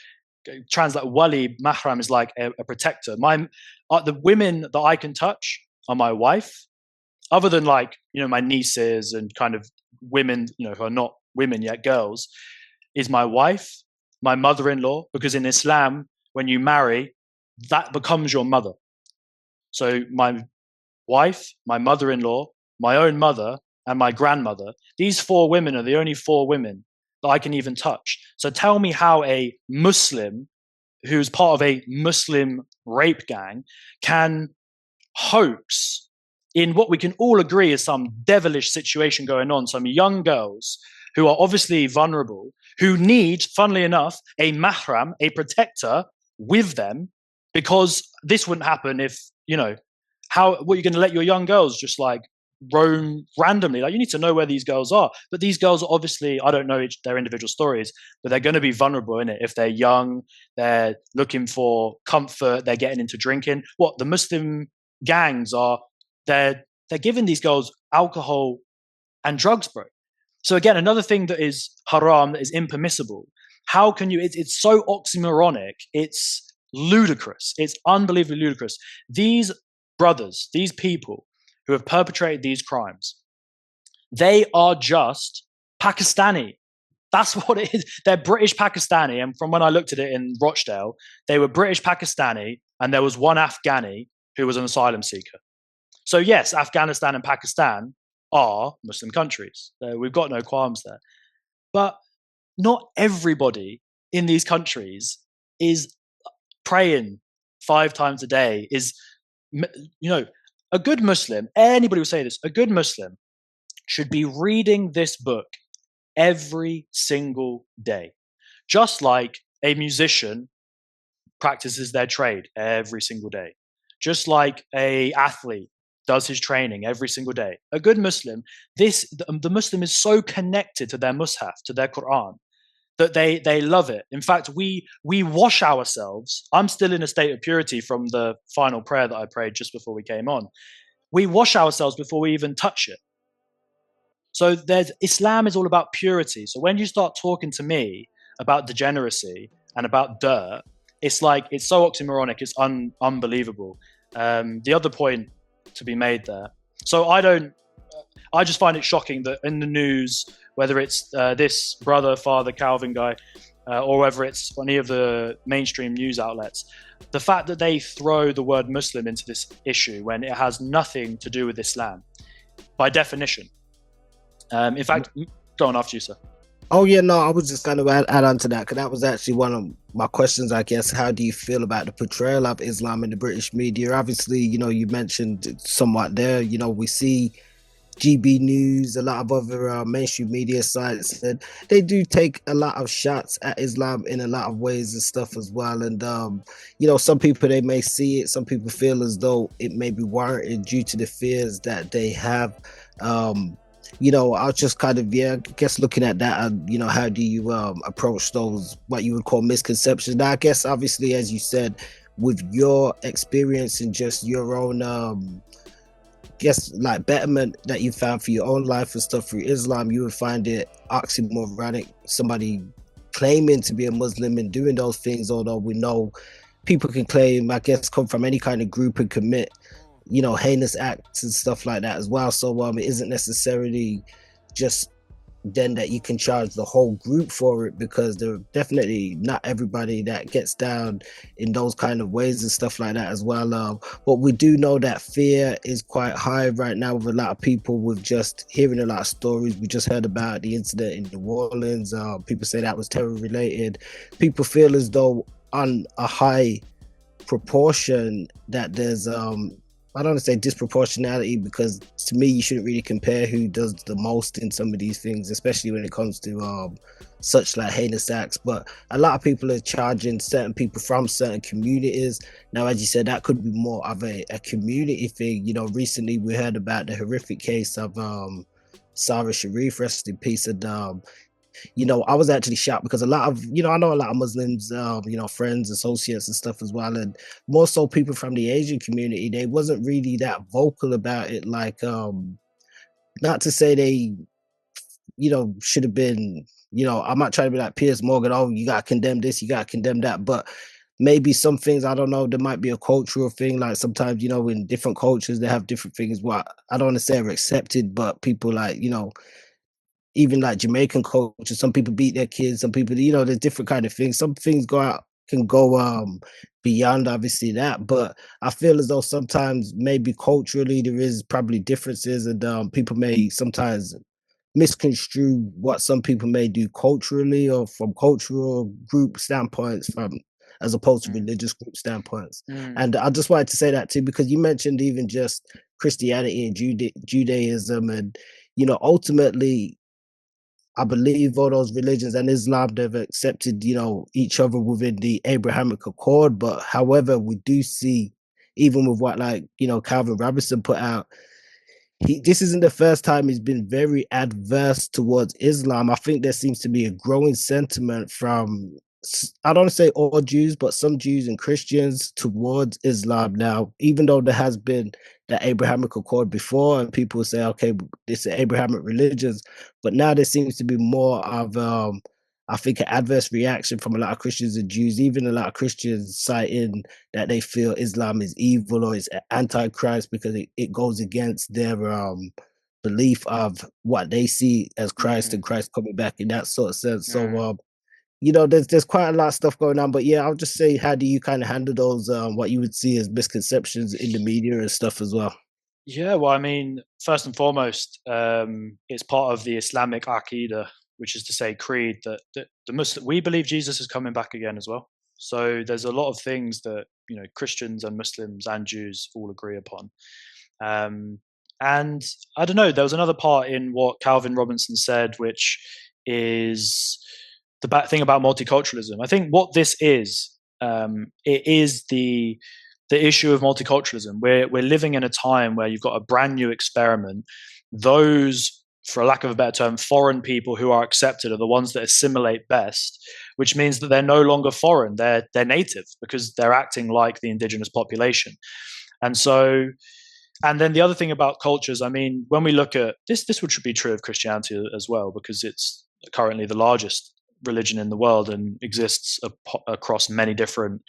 translate wali. Mahram is like a protector. The women that I can touch are my wife, other than my nieces and kind of women, who are not women yet, girls, is my wife, my mother-in-law, because in Islam, when you marry, that becomes your mother. So my wife, my mother-in-law, my own mother, and my grandmother, these 4 women are the only 4 women that I can even touch. So tell me how a Muslim who's part of a Muslim rape gang can hoax in what we can all agree is some devilish situation going on, some young girls who are obviously vulnerable, who need, funnily enough, a mahram, a protector with them, because this wouldn't happen if, what are you going to let your young girls just roam randomly? You need to know where these girls are. But these girls are obviously, I don't know their individual stories, but they're going to be vulnerable in it. If they're young, they're looking for comfort, they're getting into drinking. What the Muslim gangs are, they're giving these girls alcohol and drugs, bro. So again, another thing that is haram, that is impermissible. How can you, it's so oxymoronic, it's ludicrous, it's unbelievably ludicrous. These brothers, these people who have perpetrated these crimes, they are just Pakistani. That's what it is. They're British Pakistani. And from when I looked at it in Rochdale, they were British Pakistani, and there was one Afghani who was an asylum seeker. So yes, Afghanistan and Pakistan are Muslim countries. We've got no qualms there. But not everybody in these countries is praying 5 times a day, is, a good Muslim, anybody will say this, a good Muslim should be reading this book every single day. Just like a musician practices their trade every single day. Just like a athlete does his training every single day. A good Muslim, the Muslim is so connected to their mushaf, to their Quran, that they love it. In fact, we wash ourselves. I'm still in a state of purity from the final prayer that I prayed just before we came on. We wash ourselves before we even touch it. So Islam is all about purity. So when you start talking to me about degeneracy and about dirt, it's so oxymoronic, it's unbelievable. The other point to be made there. So I just find it shocking that in the news, whether it's this father Calvin guy, or whether it's any of the mainstream news outlets, the fact that they throw the word Muslim into this issue when it has nothing to do with Islam, by definition. In fact, go on after you, sir. Oh, yeah, no, I was just going to add on to that, because that was actually one of my questions, I guess. How do you feel about the portrayal of Islam in the British media? Obviously, you mentioned it somewhat there. We see GB News, a lot of other mainstream media sites, and they do take a lot of shots at Islam in a lot of ways and stuff as well. And, some people, they may see it. Some people feel as though it may be warranted due to the fears that they have. I'll just kind of, I guess looking at that, how do you approach those, what you would call misconceptions? Now, I guess, obviously, as you said, with your experience and just your own, like betterment that you found for your own life and stuff through Islam, you would find it oxymoronic, somebody claiming to be a Muslim and doing those things, although we know people can claim, I guess, come from any kind of group and commit heinous acts and stuff like that as well. So it isn't necessarily just then that you can charge the whole group for it, because there are definitely not everybody that gets down in those kind of ways and stuff like that as well. But we do know that fear is quite high right now with a lot of people, with just hearing a lot of stories. We just heard about the incident in New Orleans. People say that was terror related. People feel as though on a high proportion that there's I don't want to say disproportionality, because to me, you shouldn't really compare who does the most in some of these things, especially when it comes to such like heinous acts. But a lot of people are charging certain people from certain communities. Now, as you said, that could be more of a community thing. Recently we heard about the horrific case of Sarah Sharif, rest in peace, and I was actually shocked, because a lot of, I know a lot of Muslims, friends, associates and stuff as well. And more so people from the Asian community, they wasn't really that vocal about it. Like, not to say they, should have been, I'm not trying to be like Piers Morgan, oh, you got to condemn this, you got to condemn that. But maybe some things, I don't know, there might be a cultural thing. Like sometimes, in different cultures, they have different things. What I don't want to say are accepted, but people like, even like Jamaican culture, some people beat their kids, some people, there's different kind of things. Some things can go beyond obviously that, but I feel as though sometimes maybe culturally there is probably differences, and people may sometimes misconstrue what some people may do culturally or from cultural group standpoints, as opposed to religious group standpoints. And I just wanted to say that too, because you mentioned even just Christianity and Judaism, and ultimately, I believe all those religions and Islam, they've accepted, each other within the Abrahamic Accord. But however, we do see, even with what Calvin Robinson put out, this isn't the first time he's been very adverse towards Islam. I think there seems to be a growing sentiment from, I don't want to say all Jews, but some Jews and Christians towards Islam now, even though there has been the Abrahamic Accord before, and people say, okay, it's the Abrahamic religions, but now there seems to be more of, I think, an adverse reaction from a lot of Christians and Jews, even a lot of Christians citing that they feel Islam is evil or is anti-Christ because it goes against their belief of what they see as Christ and Christ coming back in that sort of sense. So, there's quite a lot of stuff going on, but yeah, I'll just say, how do you kind of handle those, what you would see as misconceptions in the media and stuff as well? Yeah, well, I mean, first and foremost, it's part of the Islamic Aqidah, which is to say creed, that the Muslim, we believe Jesus is coming back again as well. So there's a lot of things that, Christians and Muslims and Jews all agree upon. And I don't know, there was another part in what Calvin Robinson said, which is the bad thing about multiculturalism. I think what this is, it is the issue of multiculturalism. We're living in a time where you've got a brand new experiment. Those, for a lack of a better term, foreign people who are accepted are the ones that assimilate best, which means that they're no longer foreign. They're native, because they're acting like the indigenous population. And so, and then the other thing about cultures, I mean, when we look at this would be true of Christianity as well, because it's currently the largest religion in the world and exists across many different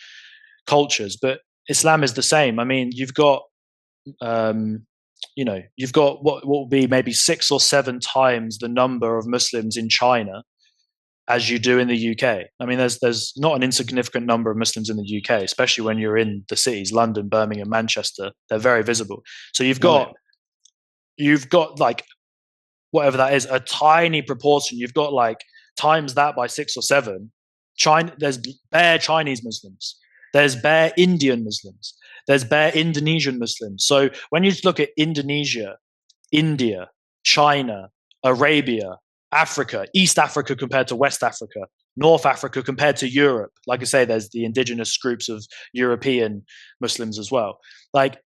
cultures. But Islam is the same. I mean, you've got you've got what will be maybe 6 or 7 times the number of Muslims in China as you do in the UK. I mean, there's not an insignificant number of Muslims in the UK, especially when you're in the cities, London, Birmingham, Manchester. They're very visible. So you've got like whatever that is, a tiny proportion. You've got like times that by 6 or 7. There's bare Chinese Muslims. There's bare Indian Muslims. There's bare Indonesian Muslims. So when you look at Indonesia, India, China, Arabia, Africa, East Africa compared to West Africa, North Africa compared to Europe. Like I say, there's the indigenous groups of European Muslims as well. Like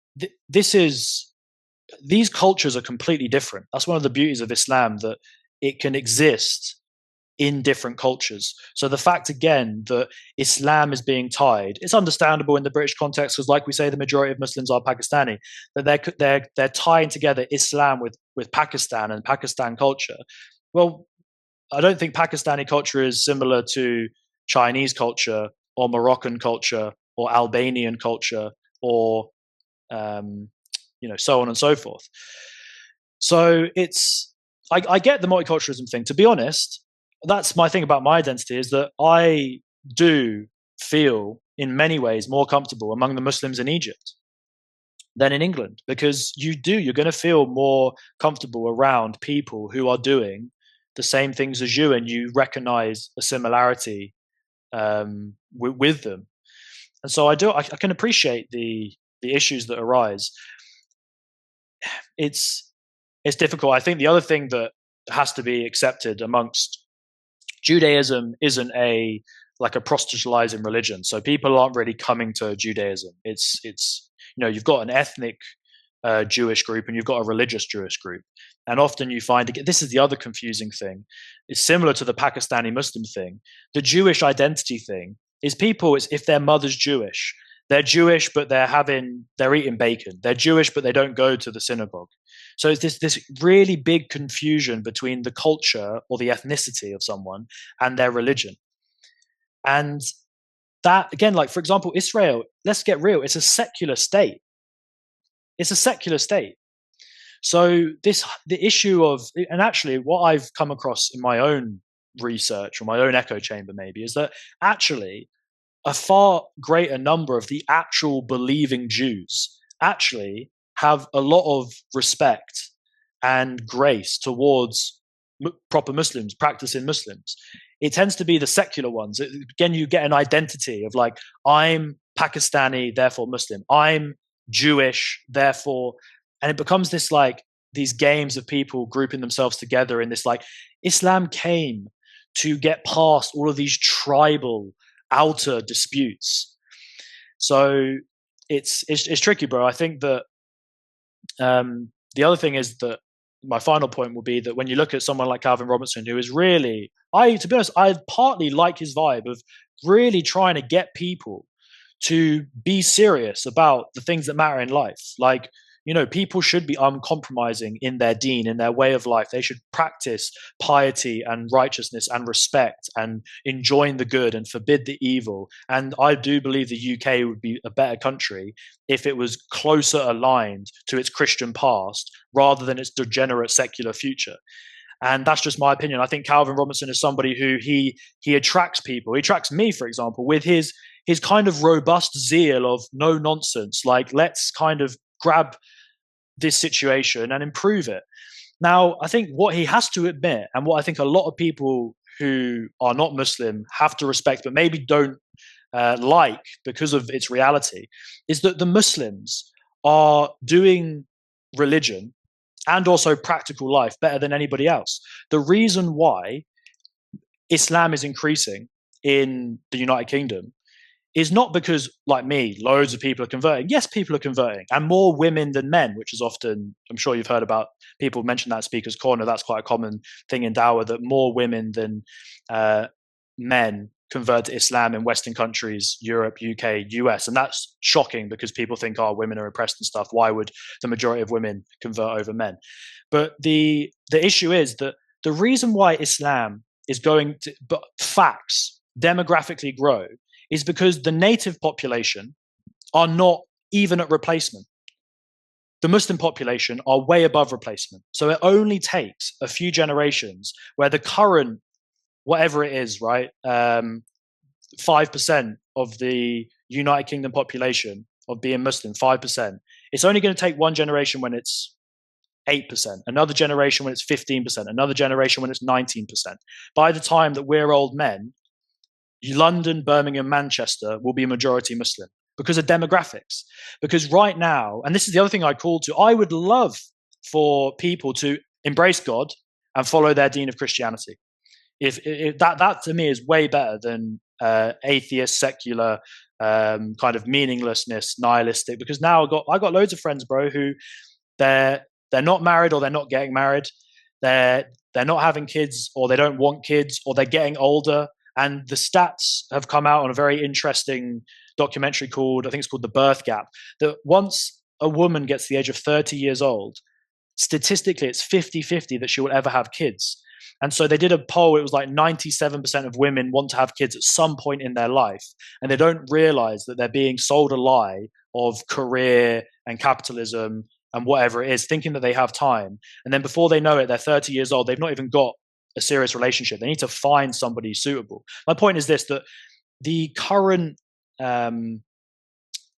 these cultures are completely different. That's one of the beauties of Islam, that it can exist in different cultures. So the fact, again, that Islam is being tied, it's understandable in the British context, because like we say, the majority of Muslims are Pakistani, that they're tying together Islam with Pakistan and Pakistan culture. Well, I don't think Pakistani culture is similar to Chinese culture or Moroccan culture or Albanian culture or, so on and so forth. So I get the multiculturalism thing. To be honest, that's my thing about my identity, is that I do feel in many ways more comfortable among the Muslims in Egypt than in England, because you're going to feel more comfortable around people who are doing the same things as you, and you recognize a similarity with them. And so I can appreciate the issues that arise. It's difficult. I think the other thing that has to be accepted amongst Judaism isn't a proselytizing religion. So people aren't really coming to Judaism. It's you've got an ethnic Jewish group and you've got a religious Jewish group. And often you find, this is the other confusing thing, it's similar to the Pakistani Muslim thing. The Jewish identity thing is if their mother's Jewish, they're Jewish, but they're eating bacon. They're Jewish, but they don't go to the synagogue. So it's this really big confusion between the culture or the ethnicity of someone and their religion. And that, again, like, for example, Israel, let's get real, it's a secular state. It's a secular state. So the issue of, and actually what I've come across in my own research, or my own echo chamber maybe, is that actually a far greater number of the actual believing Jews actually have a lot of respect and grace towards proper Muslims, practicing Muslims. It tends to be the secular ones. Again, you get an identity of like, I'm Pakistani, therefore Muslim. I'm Jewish, therefore, and it becomes this like these games of people grouping themselves together in this like, Islam came to get past all of these tribal outer disputes. So it's tricky, bro. I think that the other thing is that my final point will be that when you look at someone like Calvin Robinson, who is really, to be honest, I partly like his vibe of really trying to get people to be serious about the things that matter in life. Like, people should be uncompromising in their deen, in their way of life. They should practice piety and righteousness and respect and enjoin the good and forbid the evil. And I do believe the UK would be a better country if it was closer aligned to its Christian past rather than its degenerate secular future. And that's just my opinion. I think Calvin Robinson is somebody who he attracts people. He attracts me, for example, with his kind of robust zeal of no nonsense. Like, let's kind of grab this situation and improve it. Now, I think what he has to admit, and what I think a lot of people who are not Muslim have to respect, but maybe don't like because of its reality, is that the Muslims are doing religion and also practical life better than anybody else. The reason why Islam is increasing in the United Kingdom is not because, like me, loads of people are converting. Yes, people are converting, and more women than men, which is often, I'm sure you've heard about people mention that Speaker's Corner. That's quite a common thing in Dawah, that more women than men convert to Islam in Western countries, Europe, UK, US. And that's shocking because people think, women are oppressed and stuff. Why would the majority of women convert over men? But the issue is that the reason why Islam is going to, but facts demographically grow, is because the native population are not even at replacement. The Muslim population are way above replacement. So it only takes a few generations where the current whatever it is, right? 5% of the United Kingdom population of being Muslim, 5%. It's only going to take one generation when it's 8%, another generation when it's 15%, another generation when it's 19%. By the time that we're old men, London, Birmingham, Manchester will be a majority Muslim because of demographics. Because right now, and this is the other thing I call to, I would love for people to embrace God and follow their deen of Christianity. If that to me is way better than atheist, secular, kind of meaninglessness, nihilistic. Because now I got loads of friends, bro, who they're not married or they're not getting married. They're not having kids or they don't want kids or they're getting older. And the stats have come out on a very interesting documentary called, I think it's called The Birth Gap, that once a woman gets to the age of 30 years old, statistically it's 50-50 that she will ever have kids. And so they did a poll, it was like 97% of women want to have kids at some point in their life. And they don't realize that they're being sold a lie of career and capitalism and whatever it is, thinking that they have time. And then before they know it, they're 30 years old. They've not even got a serious relationship. They need to find somebody suitable. My point is this, that the current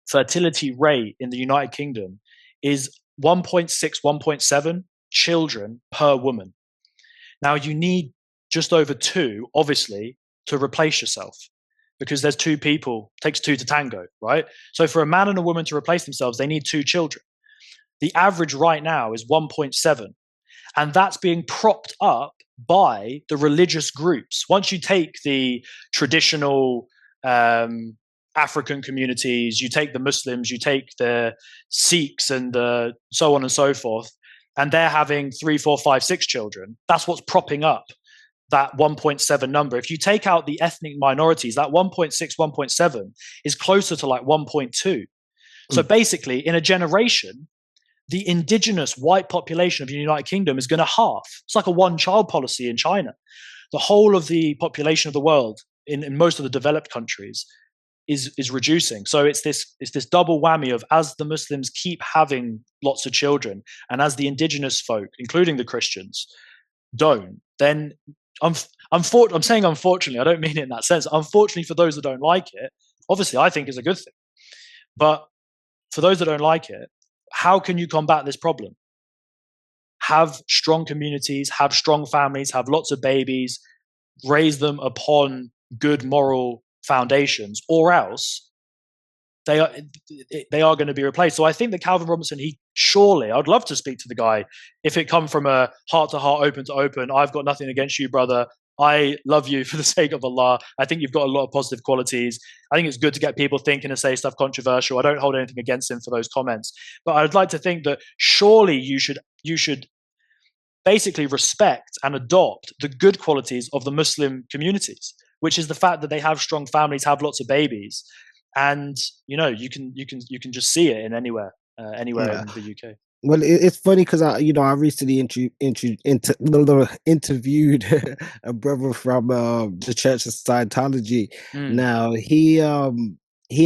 fertility rate in the United Kingdom is 1.6, 1.7 children per woman. Now you need just over 2, obviously, to replace yourself because there's 2 people, takes 2 to tango, right? So for a man and a woman to replace themselves, they need 2 children. The average right now is 1.7. And that's being propped up by the religious groups. Once you take the traditional African communities, you take the Muslims, you take the Sikhs and so on and so forth, and they're having 3, 4, 5, 6 children, that's what's propping up that 1.7 number. If you take out the ethnic minorities, that 1.6, 1.7 is closer to like 1.2. So basically, in a generation, the indigenous white population of the United Kingdom is going to halve. It's like a one-child policy in China. The whole of the population of the world in most of the developed countries is reducing. So it's this double whammy of, as the Muslims keep having lots of children, and as the indigenous folk, including the Christians, don't, then I'm saying unfortunately, I don't mean it in that sense. Unfortunately for those that don't like it, obviously I think is a good thing. But for those that don't like it, how can you combat this problem? Have strong communities, have strong families, have lots of babies, raise them upon good moral foundations, or else they are going to be replaced. So I think that Calvin Robinson, I'd love to speak to the guy if it come from a heart to heart, open to open. I've got nothing against you, brother. I love you for the sake of Allah. I think you've got a lot of positive qualities. I think it's good to get people thinking and say stuff controversial. I don't hold anything against him for those comments, but I'd like to think that surely you should basically respect and adopt the good qualities of the Muslim communities, which is the fact that they have strong families, have lots of babies, and you can just see it in anywhere in the UK. Well, it's funny because I recently interviewed a brother from the Church of Scientology. Now he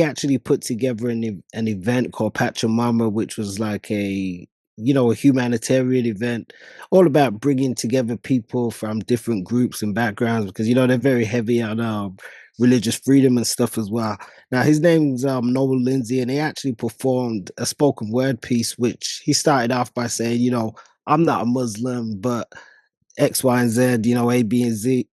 actually put together an event called Pachamama, which was like a humanitarian event, all about bringing together people from different groups and backgrounds, because they're very heavy on religious freedom and stuff as well. Now his name's Noel Lindsay, and he actually performed a spoken word piece, which he started off by saying, I'm not a Muslim, but X, Y, and Z, A, B, and Z.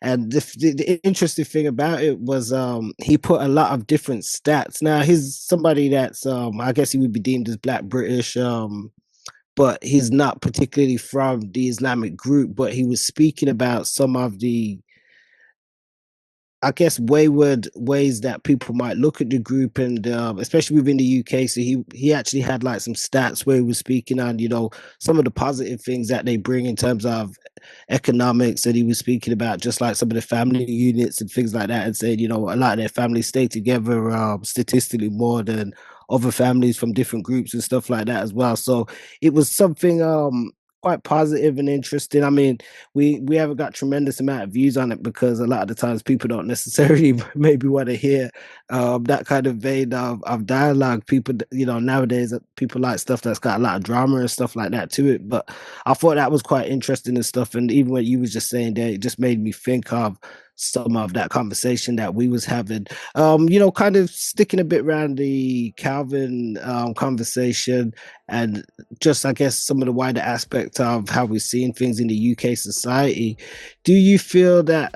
And the interesting thing about it was he put a lot of different stats. Now he's somebody that's I guess he would be deemed as Black British, but he's not particularly from the Islamic group, but he was speaking about some of the, I guess, wayward ways that people might look at the group, and especially within the UK. So he actually had like some stats where he was speaking on, some of the positive things that they bring in terms of economics, and he was speaking about just like some of the family units and things like that, and saying, a lot of their families stay together statistically more than other families from different groups and stuff like that as well. So it was something quite positive and interesting. I mean, we haven't got tremendous amount of views on it because a lot of the times people don't necessarily maybe want to hear that kind of vein of dialogue. People, nowadays people like stuff that's got a lot of drama and stuff like that to it. But I thought that was quite interesting and stuff. And even what you was just saying there, it just made me think of some of that conversation that we was having. Kind of sticking a bit around the Calvin conversation and just, I guess, some of the wider aspects of how we're seeing things in the UK society. Do you feel that,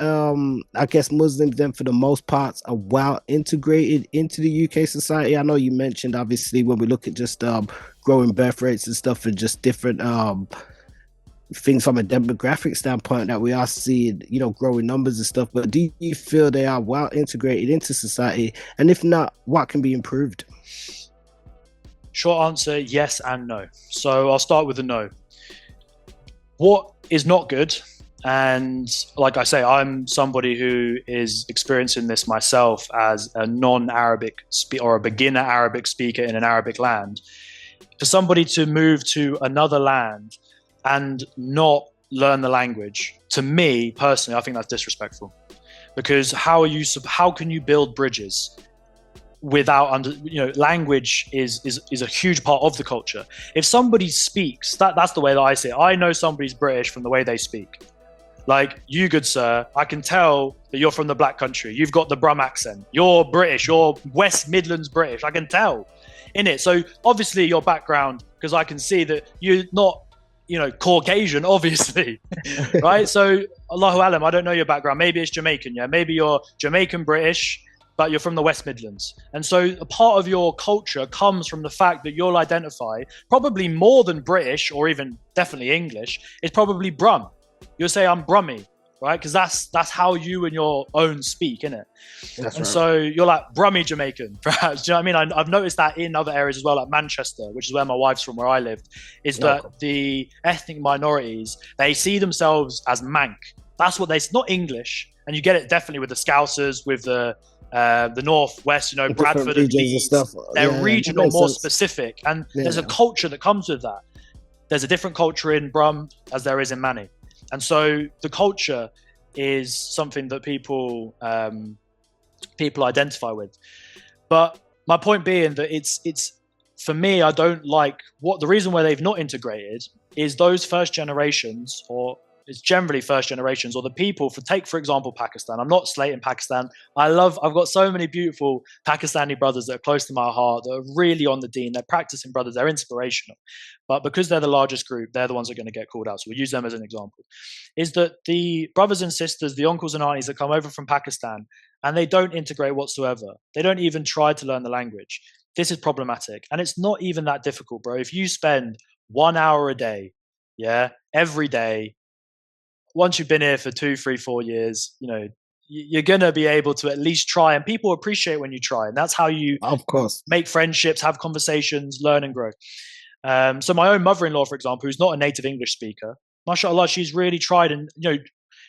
I guess, Muslims then, for the most part, are well integrated into the UK society? I know you mentioned, obviously, when we look at just growing birth rates and stuff and just different things from a demographic standpoint that we are seeing, growing numbers and stuff. But do you feel they are well integrated into society? And if not, what can be improved? Short answer, yes and no. So I'll start with the no. What is not good, and like I say, I'm somebody who is experiencing this myself as a non-Arabic or a beginner Arabic speaker in an Arabic land. For somebody to move to another land and not learn the language, to me personally, I think that's disrespectful. Because how can you build bridges without language is a huge part of the culture. If somebody speaks, that's the way that I see it. I know somebody's British from the way they speak. Like, you, good sir, I can tell that you're from the Black Country. You've got the Brum accent. You're British. You're West Midlands British. I can tell in it. So obviously your background, because I can see that you're not, Caucasian, obviously, right? So, Allahu Alam, I don't know your background. Maybe it's Jamaican, yeah? Maybe you're Jamaican British, but you're from the West Midlands. And so a part of your culture comes from the fact that you'll identify, probably more than British or even definitely English, is probably Brum. You'll say, I'm Brummy, right? Because that's how you and your own speak, innit? That's and right. so you're like Brummy Jamaican, perhaps. Do you know what I mean? I've noticed that in other areas as well, like Manchester, which is where my wife's from, where I lived, is that the ethnic minorities, they see themselves as Manc. That's what not English. And you get it definitely with the Scousers, with the Northwest, Bradford and Leeds. Stuff. They're regional, more sense. Specific. And there's a culture that comes with that. There's a different culture in Brum as there is in Manny. And so the culture is something that people identify with. But my point being that it's for me, I don't like the reason why they've not integrated is those first generations, or it's generally first generations, or the people for example, Pakistan. I'm not slating Pakistan. I've got so many beautiful Pakistani brothers that are close to my heart, that are really on the deen. They're practicing brothers. They're inspirational. But because they're the largest group, they're the ones that are going to get called out. So we'll use them as an example. Is that the brothers and sisters, the uncles and aunties that come over from Pakistan, and they don't integrate whatsoever. They don't even try to learn the language. This is problematic. And it's not even that difficult, bro. If you spend 1 hour a day, every day, once you've been here for 2, 3, 4 years, you're going to be able to at least try. And people appreciate when you try. And that's how you, of course, make friendships, have conversations, learn and grow. So my own mother-in-law, for example, who's not a native English speaker, mashallah, she's really tried. And,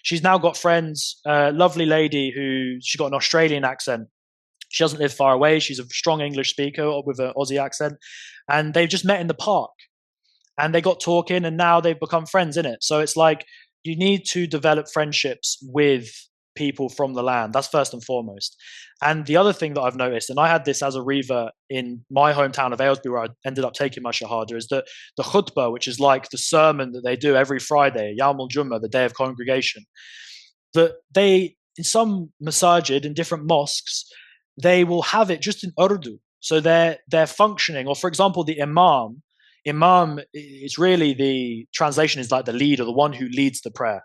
she's now got friends, lovely lady she's got an Australian accent. She doesn't live far away. She's a strong English speaker with an Aussie accent. And they've just met in the park. And they got talking, and now they've become friends, innit? So it's like, you need to develop friendships with people from the land. That's first and foremost. And the other thing that I've noticed, and I had this as a revert in my hometown of Aylesbury, where I ended up taking my shahada, is that the khutbah, which is like the sermon that they do every Friday, Yawm al-Jummah, the day of congregation, that they, in some masajid, in different mosques, they will have it just in Urdu. So they're functioning. Or for example, the Imam, it's really, the translation is like the leader, the one who leads the prayer.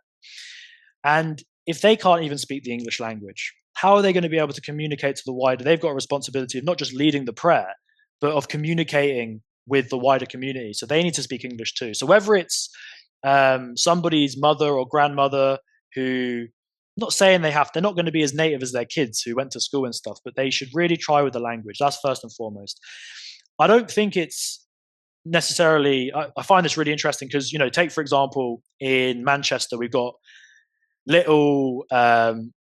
And if they can't even speak the English language, how are they going to be able to communicate to the wider? They've got a responsibility of not just leading the prayer, but of communicating with the wider community. So they need to speak English too. So whether it's somebody's mother or grandmother who, I'm not saying they're not going to be as native as their kids who went to school and stuff, but they should really try with the language. That's first and foremost. I don't think it's necessarily, I find this really interesting because, take for example, in Manchester, we've got little,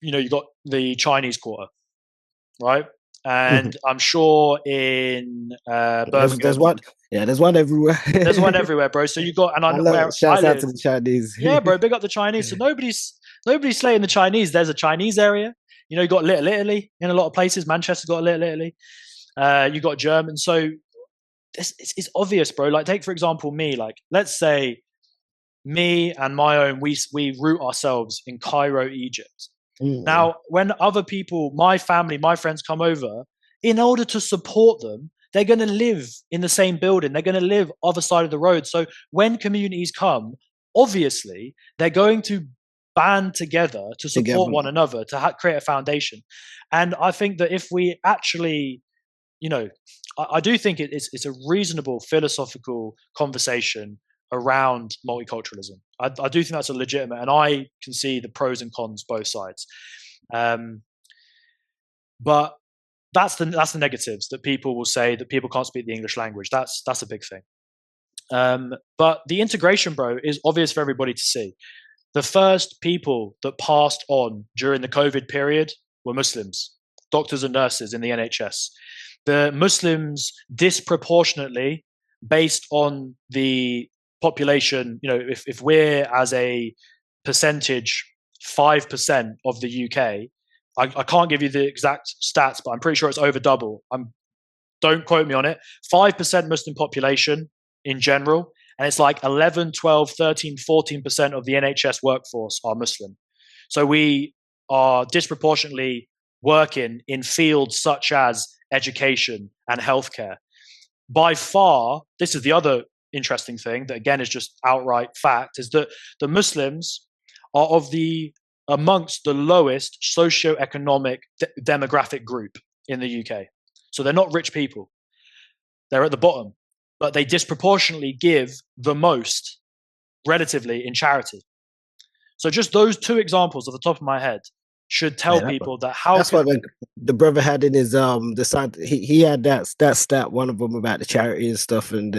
you got the Chinese Quarter, right? And I'm sure in Birmingham, Yeah, there's one everywhere. There's one everywhere, bro. So you got, and where I shouts out live, to the Chinese. yeah, bro, big up the Chinese. So nobody's slaying the Chinese. There's a Chinese area. You know, you got Little Italy in a lot of places. Manchester's got Little Italy. You got German. So it's obvious, bro. Like, take for example me. Like, let's say me and my own, we root ourselves in Cairo, Egypt. Now, when other people, my family, my friends come over, in order to support them, they're going to live in the same building. They're going to live other side of the road. So when communities come, obviously, they're going to band together to support one another, to create a foundation. And I think that if we actually, you know, I do think it's a reasonable philosophical conversation around multiculturalism. I do think that's a legitimate, and I can see the pros and cons both sides. But that's the negatives, that people will say that people can't speak the English language. That's a big thing. But the integration, bro, is obvious for everybody to see. The first people that passed on during the COVID period were Muslims, doctors and nurses in the NHS. The Muslims disproportionately, based on the population, you know, if we're as a percentage 5% of the UK, I can't give you the exact stats, but I'm pretty sure it's over double. Don't quote me on it. 5% Muslim population in general, and it's like 11, 12, 13, 14% of the NHS workforce are Muslim. So we are disproportionately working in fields such as education and healthcare. By far, this is the other interesting thing that again is just outright fact, is that the Muslims are amongst the lowest socioeconomic demographic group in the UK. So they're not rich people. They're at the bottom, but they disproportionately give the most relatively in charity. So just those two examples off the top of my head should tell people that how that's what the brother had in his the side. He had that stat, one of them about the charity and stuff, and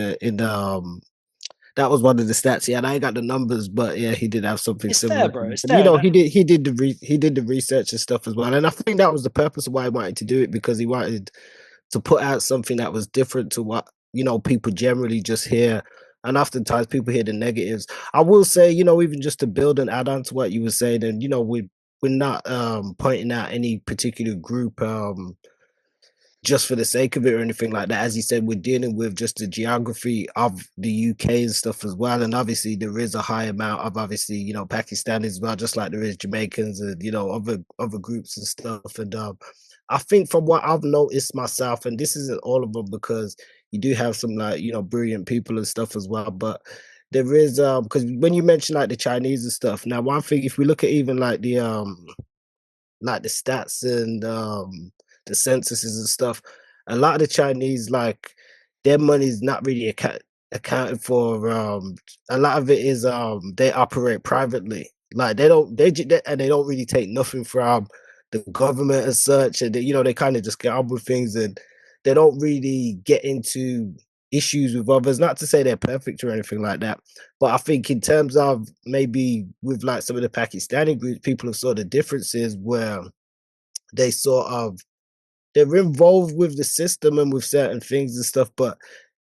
that was one of the stats. Yeah, and I ain't got the numbers, but yeah, he did have something similar. There, bro. It's and, there. You know, he did the research and stuff as well, and I think that was the purpose of why he wanted to do it, because he wanted to put out something that was different to what, you know, people generally just hear. And oftentimes people hear the negatives. I will say, you know, even just to build and add on to what you were saying, and you know, we're not pointing out any particular group just for the sake of it or anything like that. As you said, we're dealing with just the geography of the UK and stuff as well. And obviously there is a high amount of, obviously, you know, Pakistanis as well, just like there is Jamaicans and, you know, other groups and stuff. And I think from what I've noticed myself, and this isn't all of them, because you do have some, like, you know, brilliant people and stuff as well, but there is because when you mention like the Chinese and stuff, now one thing, if we look at even like the stats and the censuses and stuff, a lot of the Chinese, like, their money is not really accounted for. A lot of it is they operate privately, like they don't really take nothing from the government as such, and you know, they kind of just get on with things, and they don't really get into issues with others. Not to say they're perfect or anything like that, but I think in terms of maybe with like some of the Pakistani groups, people have saw the differences where they're involved with the system and with certain things and stuff, but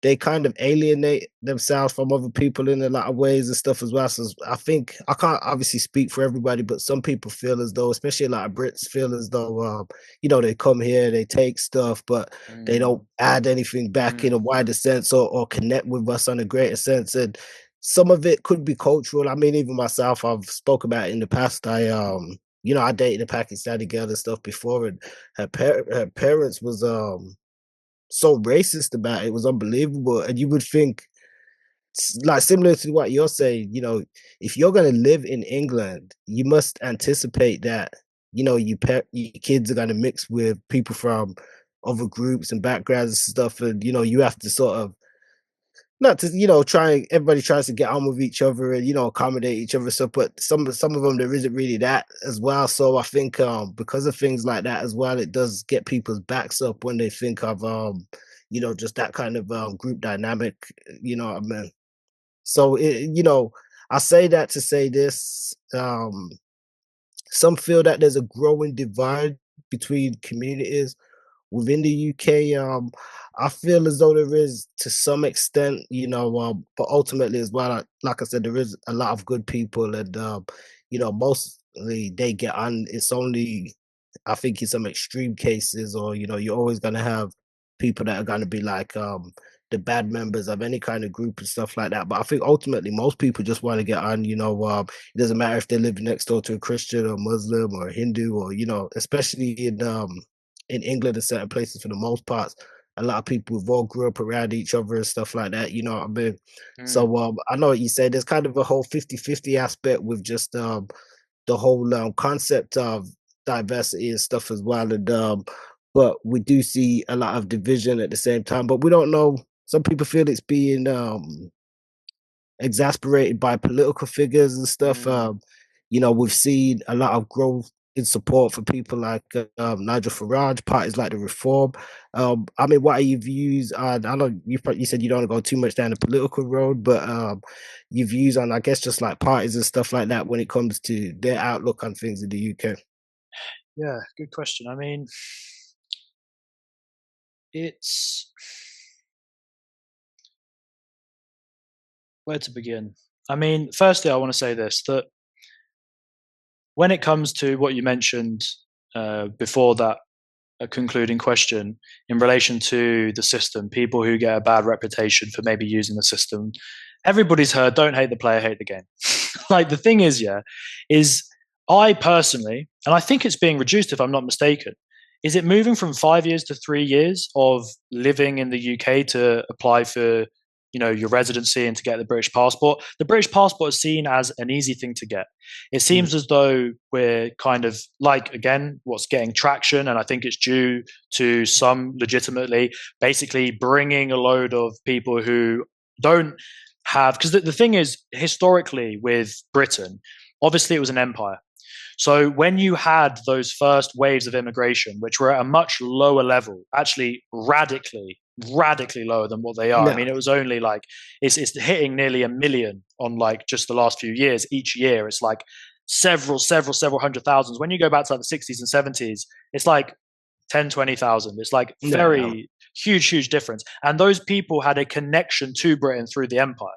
they kind of alienate themselves from other people in a lot of ways and stuff as well. So I think, I can't obviously speak for everybody, but some people feel as though, especially a lot of Brits, feel as though, you know, they come here, they take stuff, but they don't add anything back in a wider sense or connect with us on a greater sense. And some of it could be cultural. I mean, even myself, I've spoke about it in the past. You know, I dated a Pakistani girl and stuff before, and her parents was so racist about it. It was unbelievable. And you would think, like, similar to what you're saying, you know, if you're going to live in England, you must anticipate that, you know, your kids are going to mix with people from other groups and backgrounds and stuff. And, you know, you have to sort of, not to, you know, everybody tries to get on with each other and, you know, accommodate each other. So, but some of them, there isn't really that as well. So I think because of things like that as well, it does get people's backs up when they think of, you know, just that kind of group dynamic, you know what I mean? So, you know, I say that to say this, some feel that there's a growing divide between communities within the UK, I feel as though there is to some extent, but ultimately as well, like I said, there is a lot of good people, and mostly they get on. It's only, I think, in some extreme cases, or you're always gonna have people that are gonna be like the bad members of any kind of group and stuff like that. But I think ultimately most people just want to get on. It doesn't matter if they live next door to a Christian or Muslim or Hindu, or especially in England and certain places for the most part. A lot of people have all grew up around each other and stuff like that, you know what I mean? So I know what you said. There's kind of a whole 50-50 aspect with just the whole concept of diversity and stuff as well. And but we do see a lot of division at the same time. But we don't know. Some people feel it's being exasperated by political figures and stuff. We've seen a lot of growth in support for people like Nigel Farage, parties like the Reform. I mean, what are your views on? I know you said you don't want to go too much down the political road, but your views on, I guess, just like parties and stuff like that when it comes to their outlook on things in the UK. Yeah, good question. I mean, it's where to begin. I mean, firstly, I want to say this, that when it comes to what you mentioned before that concluding question in relation to the system, people who get a bad reputation for maybe using the system, everybody's heard, don't hate the player, hate the game. Like, the thing is, I personally, and I think it's being reduced if I'm not mistaken, is it moving from 5 years to 3 years of living in the UK to apply for your residency and to get the British passport? The British passport is seen as an easy thing to get. It seems as though we're kind of like, again, what's getting traction, and I think it's due to some legitimately basically bringing a load of people who don't have, because the thing is, historically with Britain, obviously it was an empire. So when you had those first waves of immigration, which were at a much lower level, actually radically lower than what they are. Yeah. I mean, it was only like, it's hitting nearly 1 million on like just the last few years. Each year, it's like several hundred thousands. When you go back to like the 60s and 70s, it's like 10, 20,000. It's like very huge difference. And those people had a connection to Britain through the empire.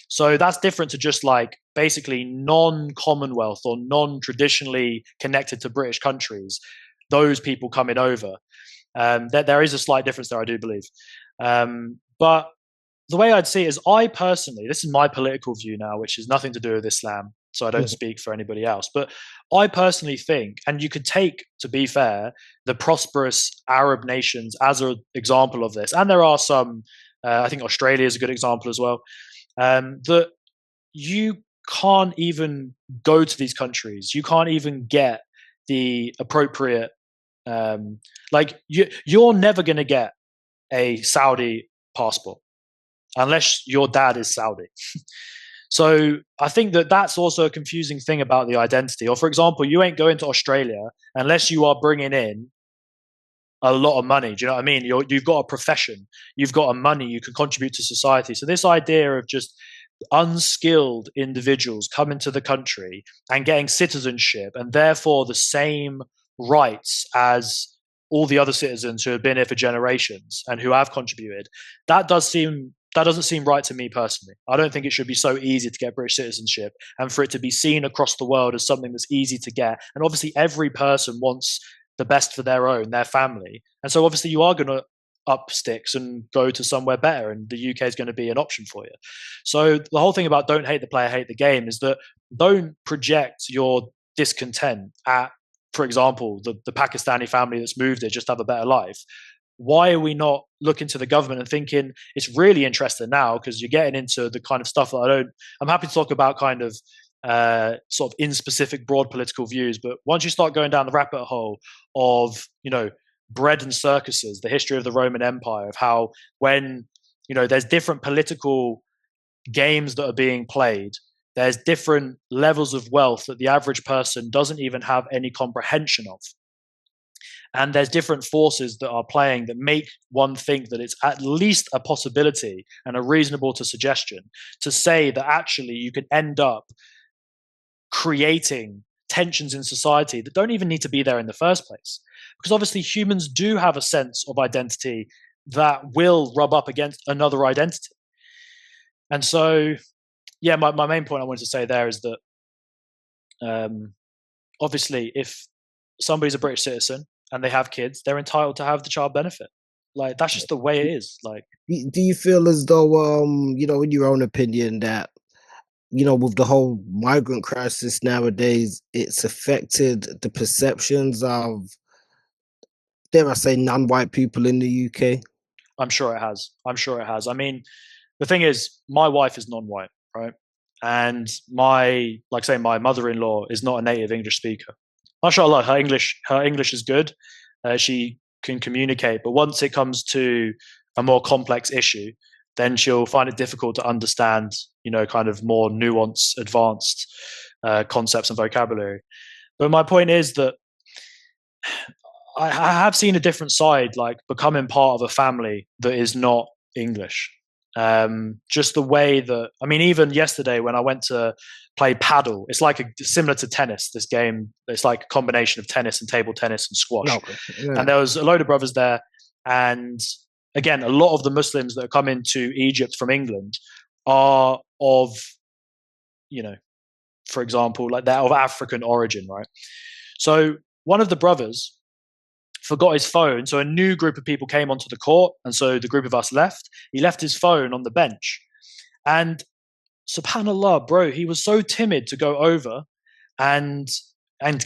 So that's different to just like basically non-Commonwealth or non-traditionally connected to British countries, those people coming over. There is a slight difference there, I do believe. But the way I'd see it is, I personally, this is my political view now, which has nothing to do with Islam, so I don't speak for anybody else, but I personally think, and you could take, to be fair, the prosperous Arab nations as an example of this, and there are some, I think Australia is a good example as well, that you can't even go to these countries. You can't even get the appropriate, you're never going to get a Saudi passport unless your dad is Saudi. So I think that that's also a confusing thing about the identity. Or for example, you ain't going to Australia unless you are bringing in a lot of money. Do you know what I mean? You've got a profession, you've got a money, you can contribute to society. So this idea of just unskilled individuals coming to the country and getting citizenship and therefore the same rights as all the other citizens who have been here for generations and who have contributed, that doesn't seem right to me personally. I don't think it should be so easy to get British citizenship and for it to be seen across the world as something that's easy to get. And obviously every person wants the best for their family. And so obviously you are going to up sticks and go to somewhere better, and the UK is going to be an option for you. So the whole thing about don't hate the player, hate the game is that don't project your discontent at, for example, the Pakistani family that's moved here just to have a better life. Why are we not looking to the government and thinking it's really interesting now, because you're getting into the kind of stuff that I'm happy to talk about kind of sort of in specific broad political views, but once you start going down the rabbit hole of, bread and circuses, the history of the Roman Empire, of how when, there's different political games that are being played, there's different levels of wealth that the average person doesn't even have any comprehension of. And there's different forces that are playing that make one think that it's at least a possibility and a reasonable to suggestion to say that actually you could end up creating tensions in society that don't even need to be there in the first place. Because obviously humans do have a sense of identity that will rub up against another identity. And so, yeah, my main point I wanted to say there is that obviously if somebody's a British citizen and they have kids, they're entitled to have the child benefit. Like, that's just the way it is. Like, do you feel as though, you know, in your own opinion, that, you know, with the whole migrant crisis nowadays, it's affected the perceptions of, dare I say, non-white people in the UK? I'm sure it has. I mean, the thing is, my wife is non-white, right? And my mother-in-law is not a native English speaker. MashaAllah, her English is good. She can communicate, but once it comes to a more complex issue, then she'll find it difficult to understand, you know, kind of more nuanced, advanced concepts and vocabulary. But my point is that I have seen a different side, like becoming part of a family that is not English. Just the way that, I mean, even yesterday when I went to play paddle, it's like similar to tennis, this game. It's like a combination of tennis and table tennis and squash. Okay. Yeah. And there was a load of brothers there. And again, a lot of the Muslims that come into Egypt from England are of, you know, for example, like they're of African origin, right? So one of the brothers forgot his phone. So a new group of people came onto the court. And so the group of us left. He left his phone on the bench. And subhanAllah, bro, he was so timid to go over and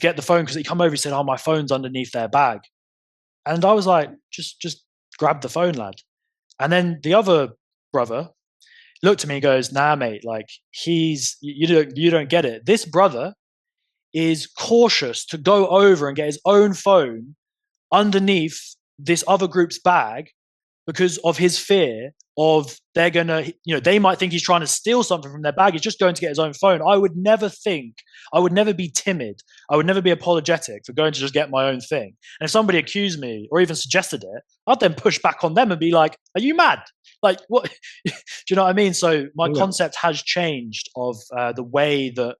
get the phone, because he come over, he said, oh, my phone's underneath their bag. And I was like, just grab the phone, lad. And then the other brother looked at me and goes, nah, mate, like you don't get it. This brother is cautious to go over and get his own phone underneath this other group's bag because of his fear of they're going to, you know, they might think he's trying to steal something from their bag. He's just going to get his own phone. I would never be timid. I would never be apologetic for going to just get my own thing. And if somebody accused me or even suggested it, I'd then push back on them and be like, are you mad? Like, what? Do you know what I mean? So my concept has changed of the way that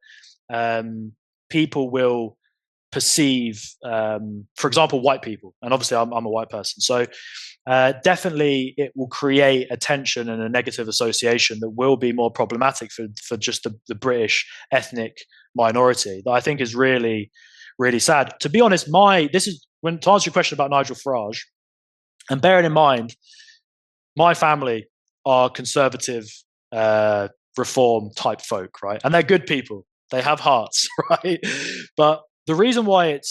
people will perceive, for example, white people. And obviously I'm a white person. So definitely it will create a tension and a negative association that will be more problematic for just the British ethnic minority, that I think is really, really sad. To be honest, to answer your question about Nigel Farage, and bearing in mind, my family are conservative, reform type folk, right? And they're good people. They have hearts, right? But the reason why it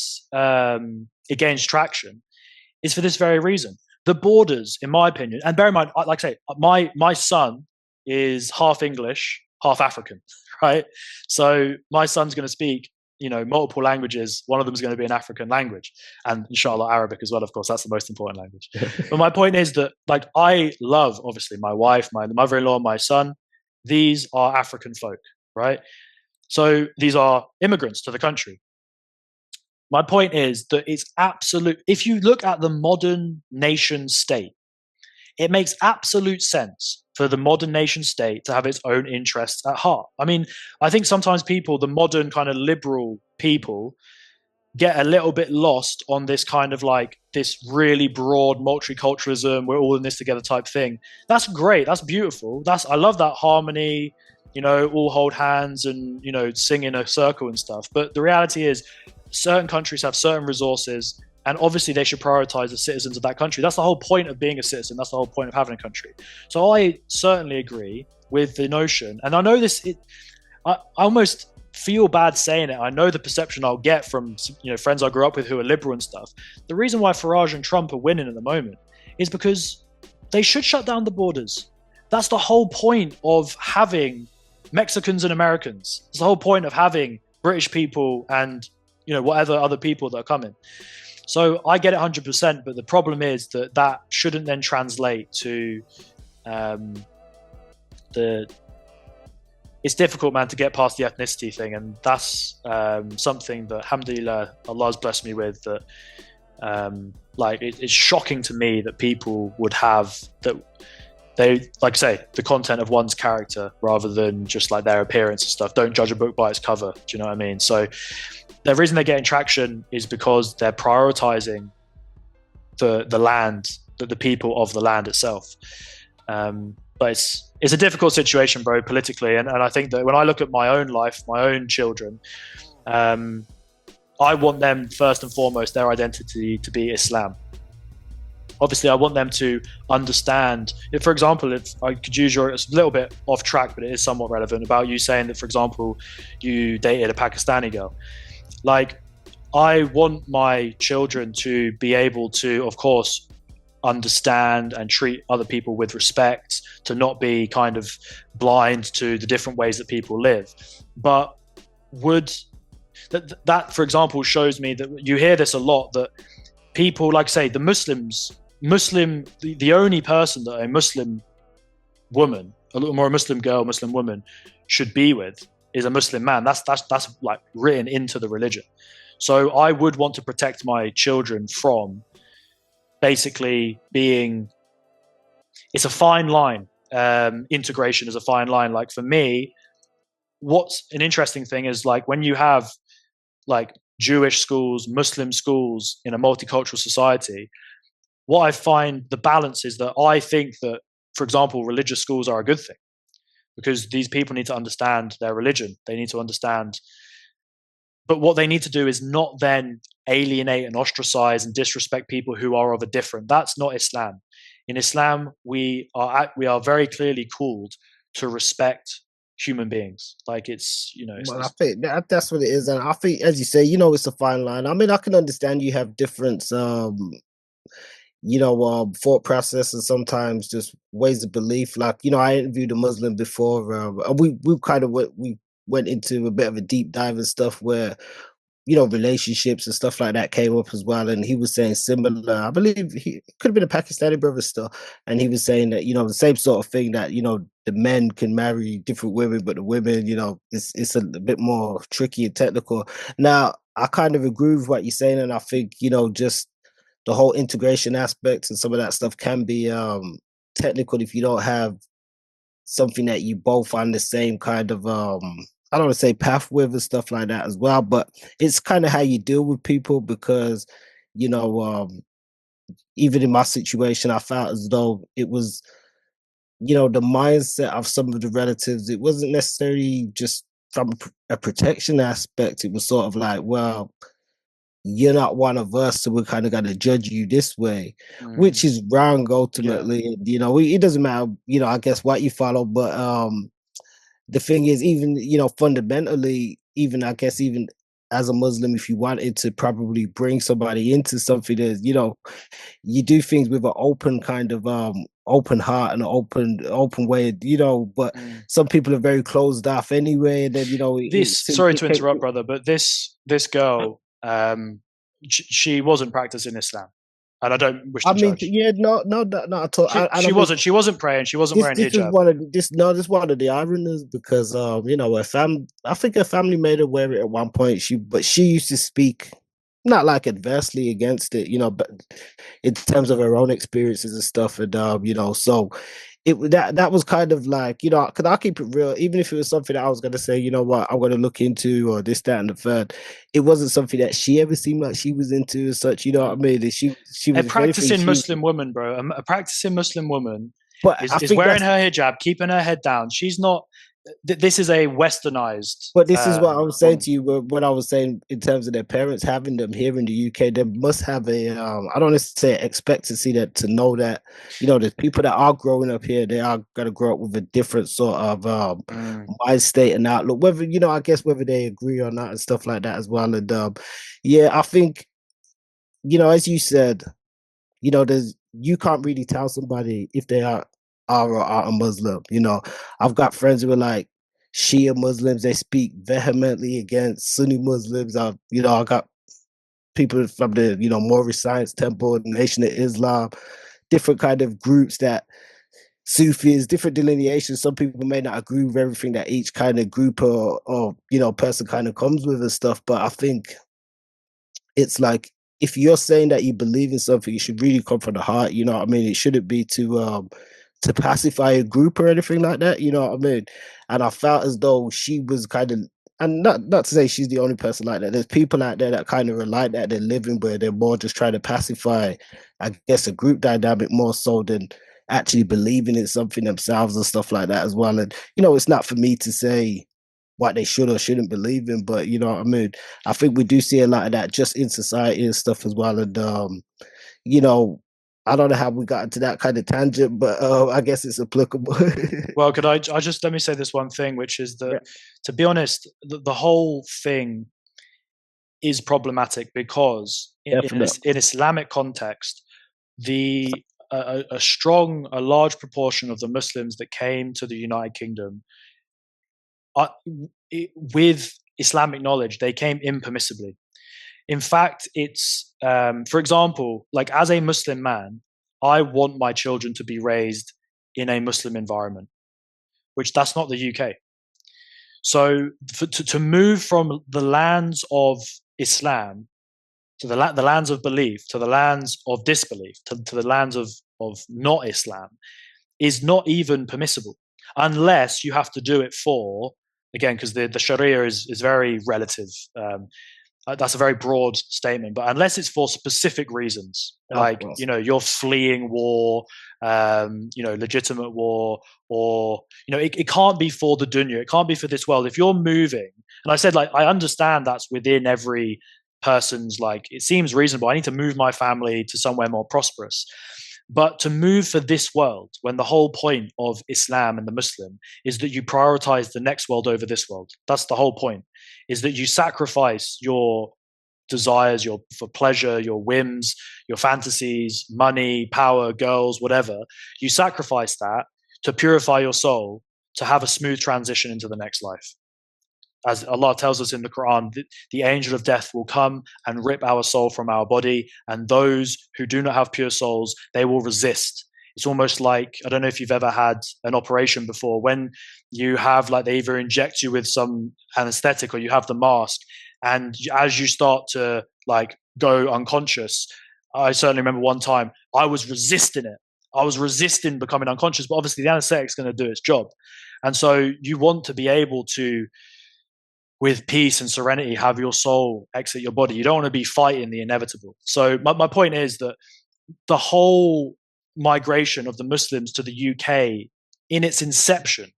gains traction is for this very reason. The borders, in my opinion, and bear in mind, like I say, my son is half English, half African, right? So my son's going to speak, you know, multiple languages. One of them is going to be an African language, and inshallah Arabic as well. Of course, that's the most important language. But my point is that, like, I love, obviously, my wife, my mother-in-law, my son. These are African folk, right? So these are immigrants to the country. My point is that it's absolute. If you look at the modern nation state, it makes absolute sense for the modern nation state to have its own interests at heart. I mean, I think sometimes people, the modern kind of liberal people, get a little bit lost on this kind of like this really broad multiculturalism, we're all in this together type thing. That's great. That's beautiful. I love that harmony, you know, all hold hands and, you know, sing in a circle and stuff. But the reality is, certain countries have certain resources, and obviously they should prioritize the citizens of that country. That's the whole point of being a citizen. That's the whole point of having a country. So I certainly agree with the notion. And I know I almost feel bad saying it. I know the perception I'll get from, you know, friends I grew up with who are liberal and stuff. The reason why Farage and Trump are winning at the moment is because they should shut down the borders. That's the whole point of having Mexicans and Americans. It's the whole point of having British people and, you know, whatever other people that are coming. So I get it 100%, but the problem is that shouldn't then translate to it's difficult, man, to get past the ethnicity thing. And that's something that, alhamdulillah, Allah has blessed me with, that it's shocking to me that people would have that. They, like I say, the content of one's character rather than just like their appearance and stuff. Don't judge a book by its cover. Do you know what I mean? So the reason they're getting traction is because they're prioritizing the land, the people of the land itself. But it's a difficult situation, bro, politically. And I think that when I look at my own life, my own children, I want them, first and foremost, their identity to be Islam. Obviously, I want them to understand. If, for example, if I could use it's a little bit off track, but it is somewhat relevant, about you saying that, for example, you dated a Pakistani girl. Like, I want my children to be able to, of course, understand and treat other people with respect, to not be kind of blind to the different ways that people live. But that, for example, shows me that you hear this a lot, that people, like say, the the only person that a Muslim woman, or a Muslim girl, Muslim woman should be with is a Muslim man. That's like written into the religion. So I would want to protect my children from basically being, it's a fine line. Integration is a fine line. Like, for me, what's an interesting thing is, like, when you have like Jewish schools, Muslim schools in a multicultural society, what I find the balance is that I think that, for example, religious schools are a good thing, because these people need to understand their religion. They need to understand, but what they need to do is not then alienate and ostracize and disrespect people who are of a different. That's not Islam. In Islam, we are very clearly called to respect human beings. Like, it's, I think that's what it is. And I think, as you say, it's a fine line. I mean, I can understand you have different thought process and sometimes just ways of belief. Like, I interviewed a Muslim before, and we kind of went into a bit of a deep dive and stuff where, relationships and stuff like that came up as well. And he was saying similar, I believe he could have been a Pakistani brother still. And he was saying that, the same sort of thing, that, the men can marry different women, but the women, it's a bit more tricky and technical. Now, I kind of agree with what you're saying. And I think, just the whole integration aspect and some of that stuff can be technical if you don't have something that you both on the same kind of I don't want to say path with and stuff like that as well, but it's kind of how you deal with people, because even in my situation, I felt as though it was the mindset of some of the relatives. It wasn't necessarily just from a protection aspect. It was sort of like, well, you're not one of us, so we're kind of going to judge you this way, which is wrong ultimately. Yeah. It doesn't matter, I guess what you follow, but the thing is, even, fundamentally, even as a Muslim, if you wanted to probably bring somebody into something that, you do things with an open kind of open heart and an open way, but some people are very closed off anyway. And then, sorry to interrupt, brother, but this girl, she wasn't practicing Islam, and I don't wish to judge. Not at all. She wasn't praying. She wasn't wearing hijab. This is one of the ironies, because I think her family made her wear it at one point. She used to speak not like adversely against it, but in terms of her own experiences and stuff, and so. That was kind of like, because I'll keep it real, even if it was something that I was going to say, what, I'm going to look into, or this, that, and the third, it wasn't something that she ever seemed like she was into as such, what I mean? She was a practicing Muslim woman, bro. A practicing Muslim woman is wearing her hijab, keeping her head down. She's not. This is a westernized. But this is what I was saying to you. What I was saying in terms of their parents having them here in the UK, they must have a. I don't want to say expectancy that to know that there's people that are growing up here. They are going to grow up with a different sort of mind state and outlook. Whether I guess whether they agree or not and stuff like that as well. And I think as you said, you can't really tell somebody if they are or aren't a Muslim. I've got friends who are like Shia Muslims. They speak vehemently against Sunni Muslims. I got people from the Moorish Science Temple, the Nation of Islam, different kind of groups, that Sufis, different delineations. Some people may not agree with everything that each kind of group or person kind of comes with and stuff, but I think it's like, if you're saying that you believe in something, you should really come from the heart. It shouldn't be to pacify a group or anything like that, And I felt as though she was kind of and not to say she's the only person like that. There's people out there that kind of are like that. They're living where they're more just trying to pacify, I guess, a group dynamic more so than actually believing in something themselves and stuff like that as well. And it's not for me to say what they should or shouldn't believe in, but you know what I mean. I think we do see a lot of that just in society and stuff as well. And I don't know how we got into that kind of tangent, but I guess it's applicable. Well, could I just let me say this one thing, which is that, to be honest, the whole thing is problematic because in Islamic context, a large proportion of the Muslims that came to the United Kingdom, with Islamic knowledge, they came impermissibly. In fact, it's, for example, like as a Muslim man, I want my children to be raised in a Muslim environment, which that's not the UK. So to move from the lands of Islam to the lands of belief, to the lands of disbelief, to the lands of not Islam, is not even permissible, unless you have to do it for, again, because the Sharia is very relative. That's a very broad statement, but unless it's for specific reasons, like, you're fleeing war, legitimate war, or, it can't be for the dunya. It can't be for this world. If you're moving, and I said, like, I understand that's within every person's, like, it seems reasonable. I need to move my family to somewhere more prosperous. But to move for this world, when the whole point of Islam and the Muslim is that you prioritize the next world over this world. That's the whole point, is that you sacrifice your desires, for pleasure, your whims, your fantasies, money, power, girls, whatever. You sacrifice that to purify your soul, to have a smooth transition into the next life. As Allah tells us in the Quran, the angel of death will come and rip our soul from our body, and those who do not have pure souls, they will resist. It's almost like, I don't know if you've ever had an operation before, when you have, like, they either inject you with some anesthetic or you have the mask, and as you start to, like, go unconscious, I certainly remember one time I was resisting it. I was resisting becoming unconscious, but obviously the anesthetic is going to do its job. And so you want to be able to, with peace and serenity, have your soul exit your body. You don't want to be fighting the inevitable. So my point is that the whole migration of the Muslims to the UK in its inception,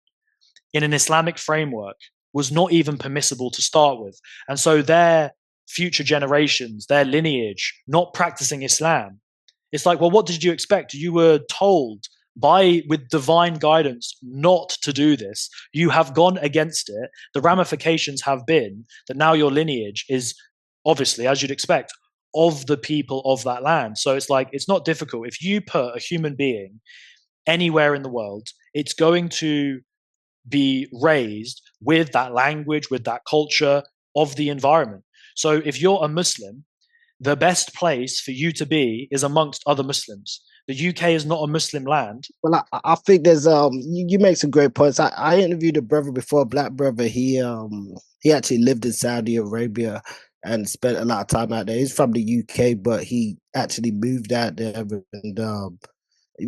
in an Islamic framework, was not even permissible to start with. And so their future generations, their lineage, not practicing Islam, it's like, well, what did you expect? You were told with divine guidance not to do this. You have gone against it. The ramifications have been that now your lineage is obviously, as you'd expect, of the people of that land. So it's like, it's not difficult. If you put a human being anywhere in the world, it's going to be raised with that language, with that culture of the environment. So if you're a Muslim, the best place for you to be is amongst other Muslims. The UK is not a Muslim land. Well, I think there's you make some great points. I interviewed a brother before, a black brother. He actually lived in Saudi Arabia and spent a lot of time out there. He's from the UK, but he actually moved out there, and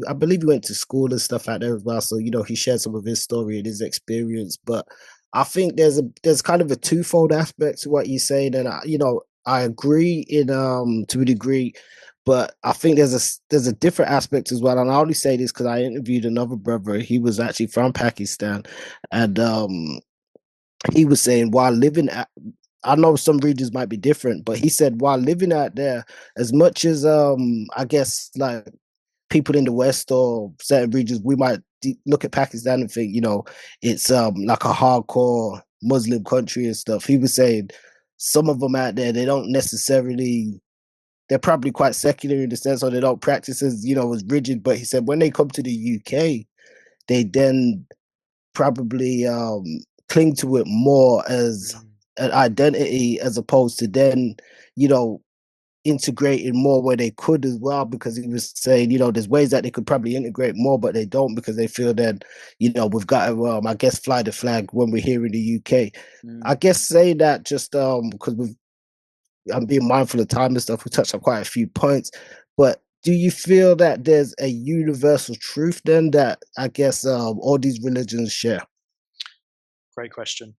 I believe he went to school and stuff out there as well. So he shared some of his story and his experience. But I think there's kind of a twofold aspect to what you're saying, and I agree to a degree. But I think there's a different aspect as well. And I only say this because I interviewed another brother. He was actually from Pakistan. And he was saying while living I know some regions might be different, but he said while living out there, as much as I guess like people in the West or certain regions, we might look at Pakistan and think, it's like a hardcore Muslim country and stuff. He was saying some of them out there, they don't necessarily... They're probably quite secular in the sense, or they don't practice as rigid. But he said when they come to the UK, they then probably cling to it more as an identity, as opposed to then, integrating more where they could as well. Because he was saying, there's ways that they could probably integrate more, but they don't, because they feel that, we've got to, I guess, fly the flag when we're here in the UK. I guess saying that just because I'm being mindful of time and stuff. We touched on quite a few points, but do you feel that there's a universal truth then that I guess all these religions share? Great question.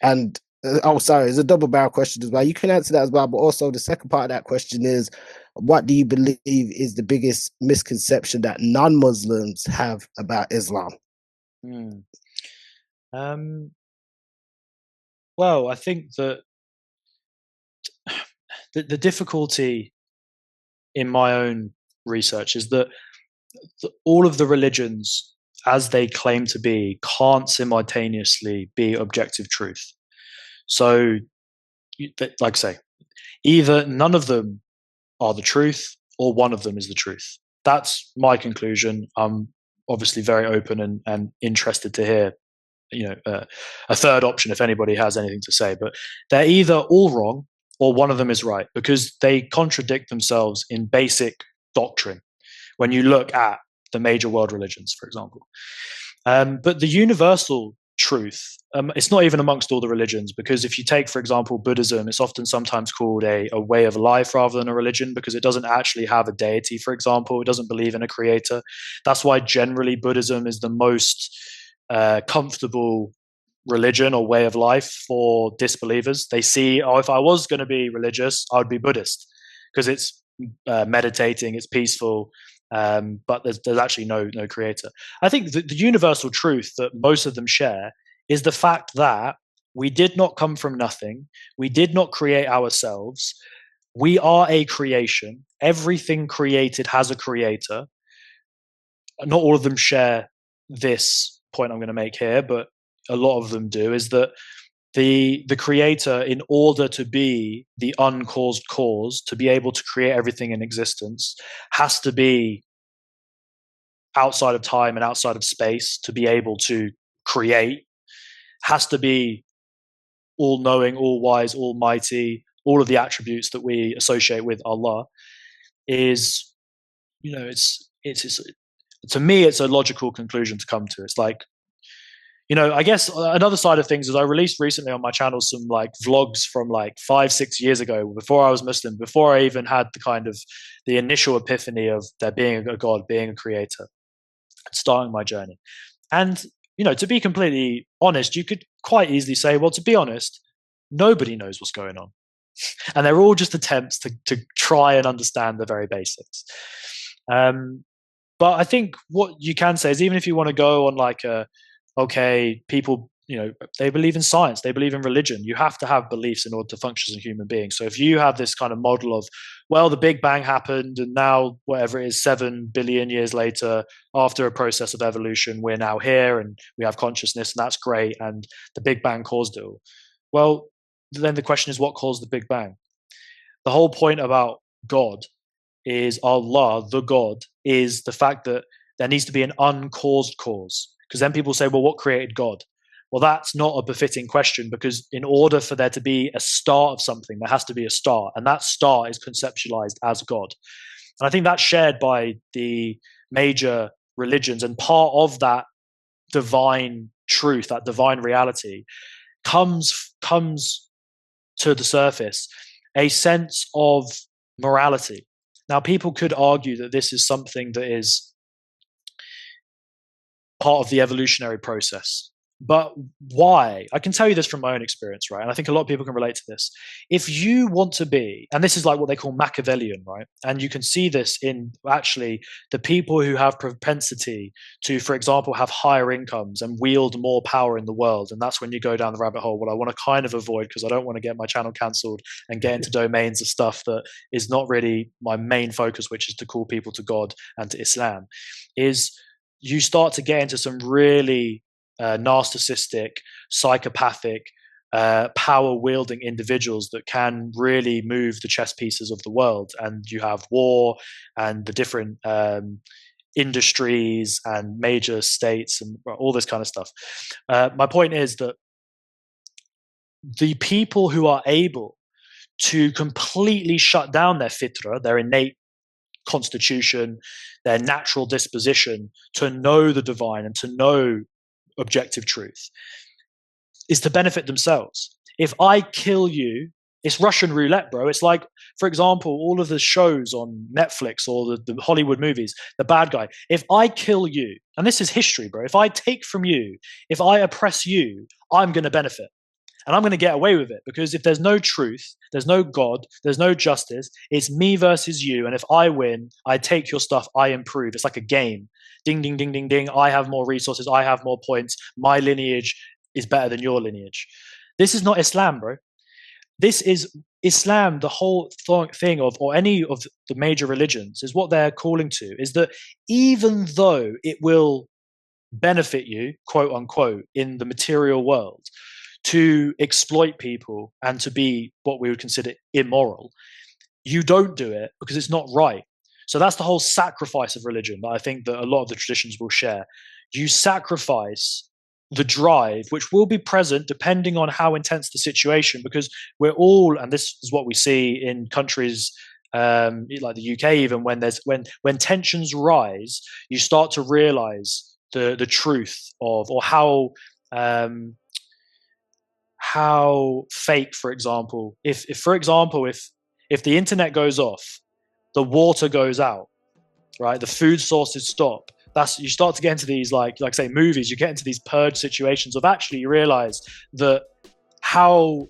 And sorry, it's a double barrel question as well. You can answer that as well, but also the second part of that question is, what do you believe is the biggest misconception that non-Muslims have about Islam? Well, I think that the difficulty in my own research is that all of the religions, as they claim to be, can't simultaneously be objective truth. So, like I say, either none of them are the truth or one of them is the truth. That's my conclusion. I'm obviously very open and interested to hear, a third option if anybody has anything to say. But they're either all wrong or one of them is right, because they contradict themselves in basic doctrine when you look at the major world religions, for example. But the universal truth, it's not even amongst all the religions, because if you take, for example, Buddhism, it's often sometimes called a way of life rather than a religion, because it doesn't actually have a deity, for example. It doesn't believe in a creator. That's why generally Buddhism is the most comfortable religion or way of life for disbelievers. They see, if I was going to be religious, I would be Buddhist, because it's meditating, it's peaceful, but there's actually no creator. I think the universal truth that most of them share is the fact that we did not come from nothing. We did not create ourselves. We are a creation. Everything created has a creator. Not all of them share this point I'm going to make here, but a lot of them do, is that the creator, in order to be the uncaused cause, to be able to create everything in existence, has to be outside of time and outside of space to be able to create, has to be all-knowing, all-wise, almighty, all of the attributes that we associate with Allah. Is, it's to me, it's a logical conclusion to come to. It's like, I guess another side of things is I released recently on my channel some like vlogs from like 5-6 years ago, before I was Muslim, before I even had the initial epiphany of there being a God, being a creator, starting my journey. And, to be completely honest, you could quite easily say, well, to be honest, nobody knows what's going on. And they're all just attempts to try and understand the very basics. But I think what you can say is, even if you want to go on like people, they believe in science, they believe in religion. You have to have beliefs in order to function as a human being. So if you have this kind of model of, well, the Big Bang happened, and now whatever it is, 7 billion years later, after a process of evolution, we're now here and we have consciousness, and that's great, and the Big Bang caused it all. Well, then the question is, what caused the Big Bang? The whole point about God is Allah, the God, is the fact that there needs to be an uncaused cause. Because then people say, well, what created God? Well, that's not a befitting question, because in order for there to be a start of something, there has to be a start. And that start is conceptualized as God. And I think that's shared by the major religions. And part of that divine truth, that divine reality, comes to the surface a sense of morality. Now, people could argue that this is something that is part of the evolutionary process. But why? I can tell you this from my own experience, right? And I think a lot of people can relate to this. If you want to be, and this is like what they call Machiavellian, right? And you can see this in actually the people who have propensity to, for example, have higher incomes and wield more power in the world. And that's when you go down the rabbit hole. What I want to kind of avoid, because I don't want to get my channel cancelled and get into domains of stuff that is not really my main focus, which is to call people to God and to Islam, is you start to get into some really narcissistic, psychopathic, power-wielding individuals that can really move the chess pieces of the world. And you have war and the different industries and major states and all this kind of stuff. My point is that the people who are able to completely shut down their fitra, their innate constitution, their natural disposition to know the divine and to know objective truth, is to benefit themselves. If I kill you, it's Russian roulette, bro. It's like, for example, all of the shows on Netflix or the Hollywood movies, the bad guy. If I kill you, and this is history, bro, if I take from you, if I oppress you, I'm going to benefit. And I'm going to get away with it because if there's no truth, there's no God, there's no justice, it's me versus you. And if I win, I take your stuff, I improve. It's like a game. Ding, ding, ding, ding, ding. I have more resources. I have more points. My lineage is better than your lineage. This is not Islam, bro. This is Islam. The whole thing of, or any of the major religions, is what they're calling to, is that even though it will benefit you, quote unquote, in the material world, to exploit people and to be what we would consider immoral, you don't do it because it's not right. So that's the whole sacrifice of religion that I think that a lot of the traditions will share. You sacrifice the drive, which will be present depending on how intense the situation, because we're all, and this is what we see in countries like the UK, even when tensions rise, you start to realize the truth of, or how fake, for example, if the internet goes off, the water goes out, right? The food sources stop. You start to get into these, like say movies, you get into these purge situations of actually you realize that how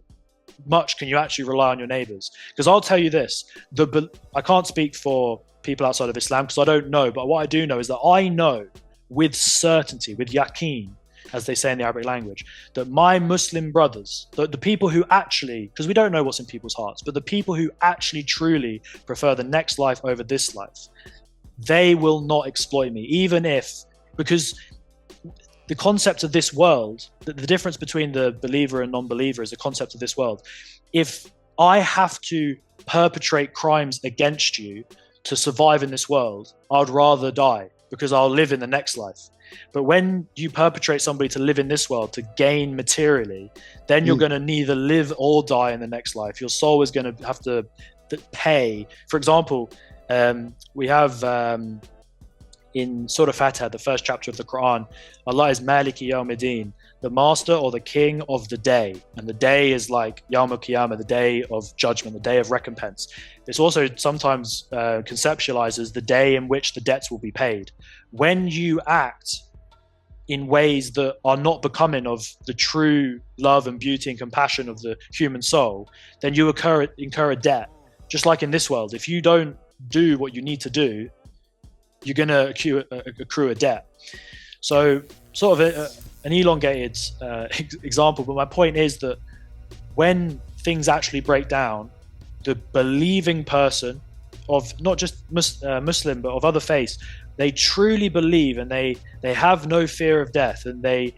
much can you actually rely on your neighbors? Because I'll tell you this, I can't speak for people outside of Islam because I don't know, but what I do know is that I know with certainty, with yaqeen, as they say in the Arabic language, that my Muslim brothers, the people who actually, because we don't know what's in people's hearts, but the people who actually truly prefer the next life over this life, they will not exploit me, even if, because the concept of this world, the difference between the believer and non-believer is the concept of this world. If I have to perpetrate crimes against you to survive in this world, I'd rather die because I'll live in the next life. But when you perpetrate somebody to live in this world, to gain materially, then you're going to neither live or die in the next life. Your soul is going to have to pay. For example, we have in Surah Fatah, the first chapter of the Quran, Allah is Maliki Yawmiddin, the master or the king of the day. And the day is like Yawm al-Qiyamah, the day of judgment, the day of recompense. It's also sometimes conceptualized as the day in which the debts will be paid. When you act in ways that are not becoming of the true love and beauty and compassion of the human soul, then you incur a debt. Just like in this world, if you don't do what you need to do, you're going to accrue a debt. So sort of an elongated example, but my point is that when things actually break down, the believing person of not just Muslim, but of other faiths, they truly believe and they have no fear of death, and they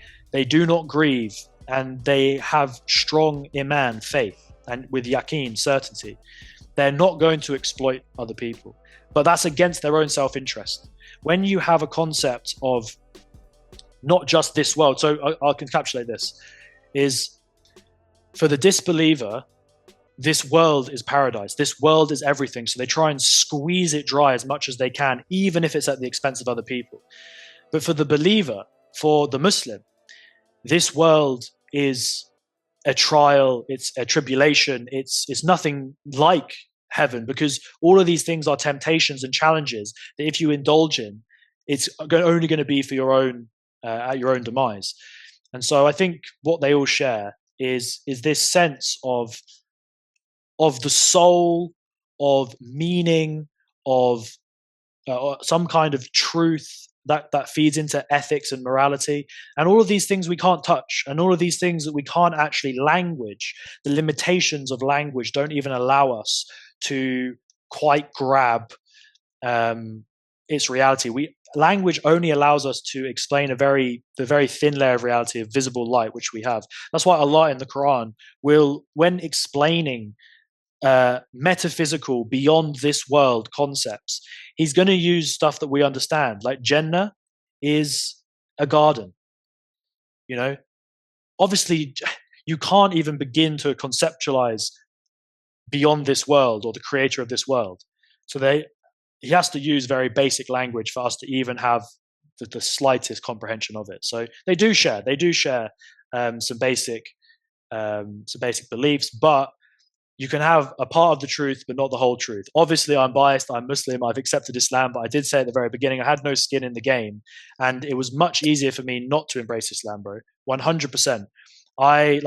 do not grieve, and they have strong iman, faith, and with yaqeen, certainty. They're not going to exploit other people, but that's against their own self-interest. When you have a concept of not just this world, so I'll encapsulate this, is for the disbeliever, this world is paradise. This world is everything. So they try and squeeze it dry as much as they can, even if it's at the expense of other people. But for the believer, for the Muslim, this world is a trial, it's a tribulation, it's nothing like heaven, because all of these things are temptations and challenges that if you indulge in, it's only going to be for your own at your own demise. And so I think what they all share is this sense of the soul, of meaning, of some kind of truth that feeds into ethics and morality, and all of these things we can't touch, and all of these things that we can't actually language. The limitations of language don't even allow us to quite grab its reality. Language only allows us to explain the very thin layer of reality of visible light which we have. That's why Allah in the Quran will, when explaining metaphysical, beyond this world concepts, he's going to use stuff that we understand, like Jannah is a garden. You know, obviously you can't even begin to conceptualize beyond this world or the creator of this world. So he has to use very basic language for us to even have the slightest comprehension of it. So they do share some basic beliefs, but you can have a part of the truth, but not the whole truth. Obviously, I'm biased. I'm Muslim. I've accepted Islam, but I did say at the very beginning, I had no skin in the game, and it was much easier for me not to embrace Islam, bro. 100%. I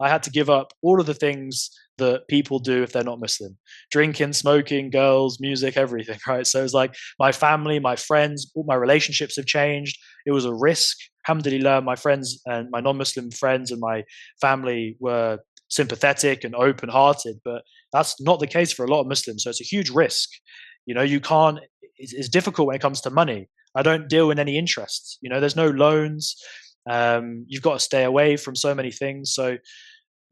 had to give up all of the things that people do if they're not Muslim: drinking, smoking, girls, music, everything, right? So it's like my family, my friends, all my relationships have changed. It was a risk. Alhamdulillah, my friends and my non-Muslim friends and my family were sympathetic and open-hearted, but that's not the case for a lot of Muslims. So it's a huge risk. You can't, it's difficult when it comes to money. I don't deal in any interests. There's no loans. You've got to stay away from so many things. So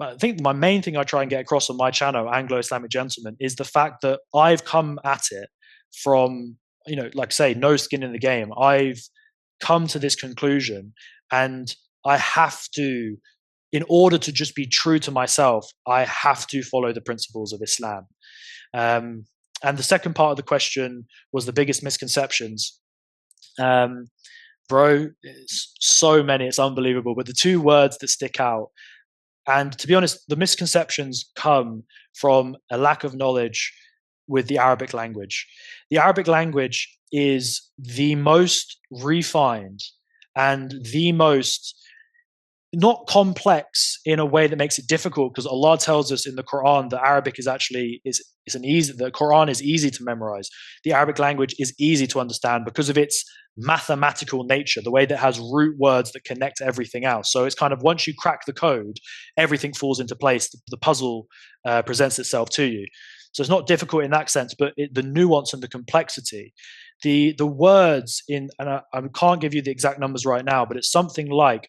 I think my main thing I try and get across on my channel, Anglo-Islamic Gentleman, is the fact that I've come at it from, no skin in the game. I've come to this conclusion, and I have to, in order to just be true to myself, I have to follow the principles of Islam. And the second part of the question was the biggest misconceptions. Bro, it's so many, it's unbelievable. But the two words that stick out, and to be honest, the misconceptions come from a lack of knowledge with the Arabic language. The Arabic language is the most refined and the most not complex in a way that makes it difficult, because Allah tells us in the Quran that Arabic is actually the Quran is easy to memorize. The Arabic language is easy to understand because of its mathematical nature, the way that it has root words that connect everything else. So it's kind of, once you crack the code, everything falls into place. The puzzle presents itself to you. So it's not difficult in that sense, but the nuance and the complexity, the words in, and I can't give you the exact numbers right now, but it's something like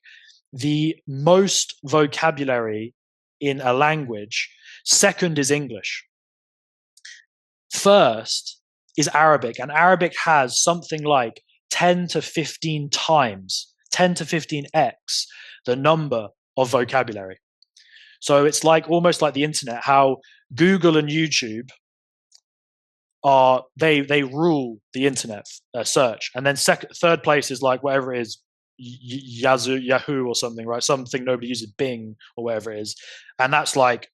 the most vocabulary in a language. Second is English. First is Arabic, and Arabic has something like 10 to 15 times, 10 to 15x the number of vocabulary. So it's like almost like the internet, how Google and YouTube are, they rule the internet search. And then third place is like whatever it is, Yahoo or something, right? Something nobody uses, Bing or whatever it is. And that's like,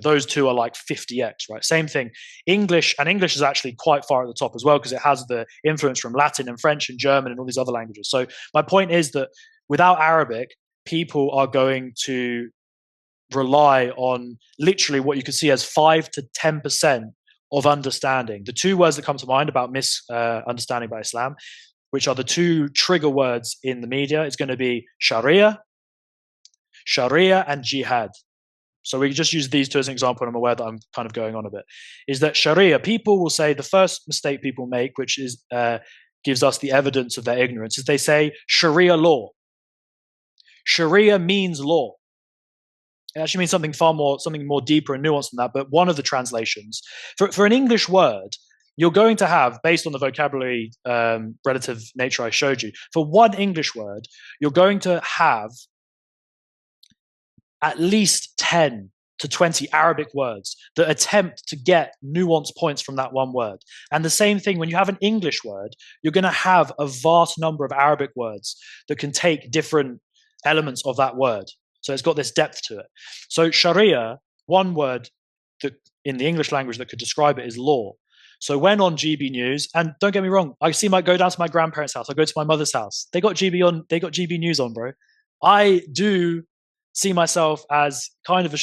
those two are like 50x, right? Same thing. English is actually quite far at the top as well, because it has the influence from Latin and French and German and all these other languages. So my point is that without Arabic, people are going to rely on literally what you could see as 5 to 10% of understanding. The two words that come to mind about misunderstanding about Islam, which are the two trigger words in the media, is going to be Sharia and jihad. So we just use these two as an example, and I'm aware that I'm kind of going on a bit, is that Sharia, people will say, the first mistake people make, which is gives us the evidence of their ignorance, is they say Sharia law. Sharia means law. It actually means something more deeper and nuanced than that. But one of the translations, for an English word, you're going to have, based on the vocabulary relative nature I showed you, for one English word, you're going to have at least 10 to 20 Arabic words that attempt to get nuanced points from that one word. And the same thing, when you have an English word, you're going to have a vast number of Arabic words that can take different elements of that word. So it's got this depth to it. So Sharia, one word that in the English language that could describe it is law. So when on GB News, and don't get me wrong, I go down to my grandparents' house, I go to my mother's house, they got GB News on, bro. I do see myself as kind of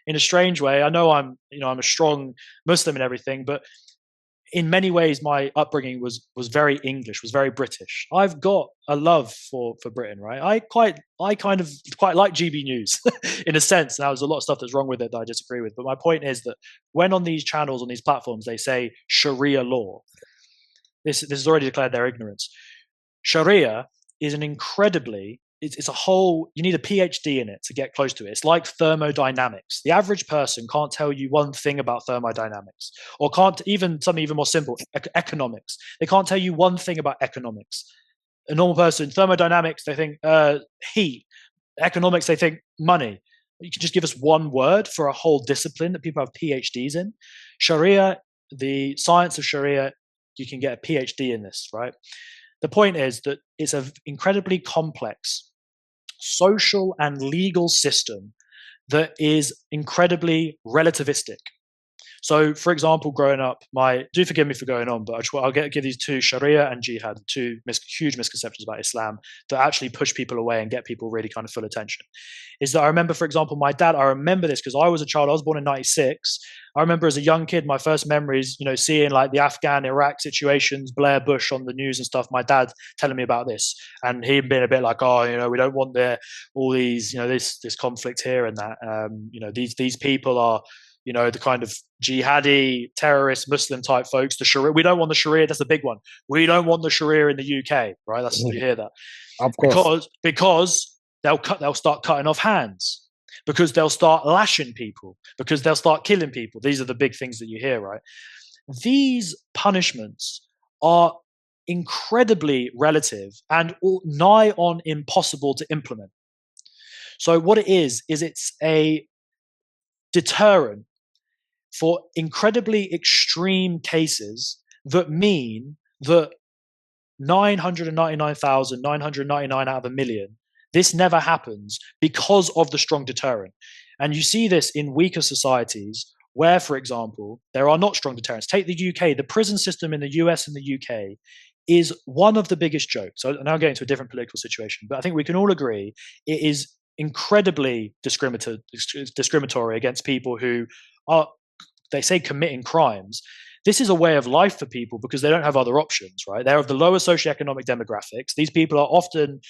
in a strange way. I know I'm a strong Muslim and everything, but in many ways my upbringing was very English, was very British. I've got a love for Britain, right? I kind of quite like GB News in a sense. Now there's a lot of stuff that's wrong with it that I disagree with, but my point is that when on these channels, on these platforms, they say Sharia law, this has already declared their ignorance. Sharia is an incredibly, it's a whole, you need a PhD in it to get close to it. It's like thermodynamics. The average person can't tell you one thing about thermodynamics, or can't even, something even more simple, economics. They can't tell you one thing about economics. A normal person, thermodynamics, they think heat. Economics, they think money. You can just give us one word for a whole discipline that people have PhDs in. Sharia, the science of Sharia, you can get a PhD in this, right? The point is that it's an incredibly complex social and legal system that is incredibly relativistic. So, for example, growing up, do forgive me for going on, but I'll give these two, Sharia and Jihad, two huge misconceptions about Islam that actually push people away and get people really kind of full attention. Is that I remember, for example, my dad, I remember this because I was a child, I was born in 96. I remember as a young kid, my first memories, seeing like the Afghan, Iraq situations, Blair Bush on the news and stuff, my dad telling me about this. And he'd been a bit like, we don't want all these, this conflict here and that. These people are, the kind of jihadi, terrorist, Muslim type folks. The Sharia, we don't want the Sharia. That's the big one. We don't want the Sharia in the UK, right? That's you hear that, of course, because they'll start cutting off hands, because they'll start lashing people, because they'll start killing people. These are the big things that you hear, right? These punishments are incredibly relative and nigh on impossible to implement. So what it is it's a deterrent for incredibly extreme cases that mean that 999,999 out of a million, this never happens because of the strong deterrent. And you see this in weaker societies where, for example, there are not strong deterrents. Take the UK. The prison system in the US and the UK is one of the biggest jokes. So now getting to a different political situation, but I think we can all agree it is incredibly discriminatory against people who are, they say, committing crimes. This is a way of life for people because they don't have other options, right? They're of the lower socioeconomic demographics. These people are often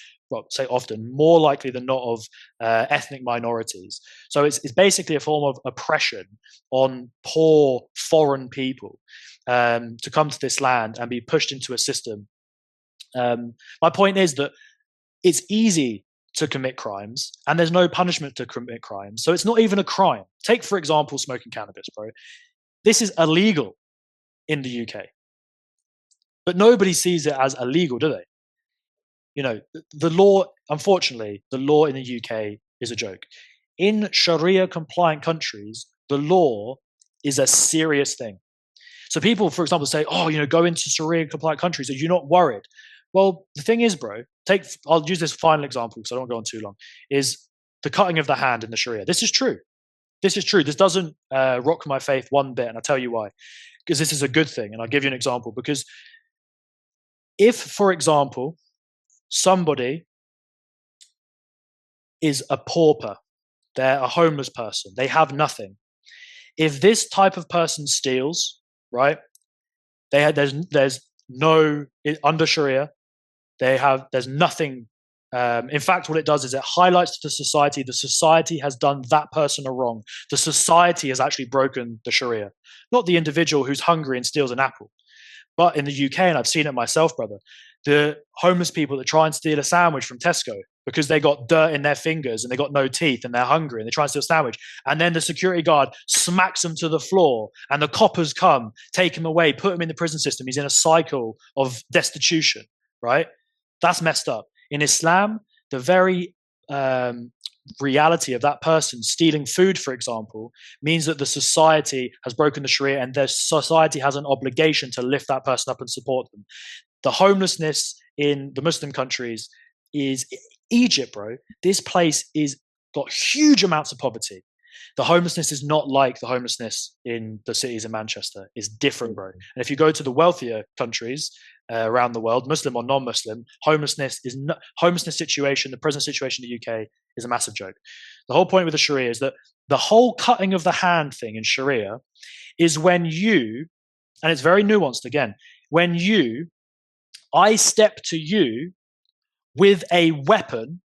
more likely than not of ethnic minorities. So it's basically a form of oppression on poor foreign people to come to this land and be pushed into a system. My point is that it's easy to commit crimes and there's no punishment to commit crimes. So it's not even a crime. Take, for example, smoking cannabis, bro. This is illegal in the UK, but nobody sees it as illegal, do they? The law, unfortunately, the law in the UK is a joke. In Sharia compliant countries, the law is a serious thing. So people, for example, say, go into Sharia compliant countries. Are you not worried? Well, the thing is, bro, I'll use this final example because I don't want to go on too long, is the cutting of the hand in the Sharia. This is true. This doesn't rock my faith one bit, and I'll tell you why. Because this is a good thing, and I'll give you an example. Because if, for example, somebody is a pauper, they're a homeless person, they have nothing. If this type of person steals, right, there's no, under Sharia, there's nothing. In fact, what it does is it highlights to the society has done that person a wrong. The society has actually broken the Sharia, not the individual who's hungry and steals an apple. But in the UK, and I've seen it myself, brother, the homeless people that try and steal a sandwich from Tesco because they got dirt in their fingers and they got no teeth and they're hungry and they try and steal a sandwich. And then the security guard smacks them to the floor and the coppers come, take him away, put him in the prison system. He's in a cycle of destitution, right? That's messed up. In Islam, the very reality of that person stealing food, for example, means that the society has broken the Sharia and the society has an obligation to lift that person up and support them. The homelessness in the Muslim countries is Egypt, bro. This place is got huge amounts of poverty. The homelessness is not like the homelessness in the cities in Manchester. It's different, bro. And if you go to the wealthier countries around the world, Muslim or non-Muslim, homelessness situation, the prison situation in the UK is a massive joke. The whole point with the Sharia is that the whole cutting of the hand thing in Sharia is when you, and it's very nuanced again, when I step to you with a weapon,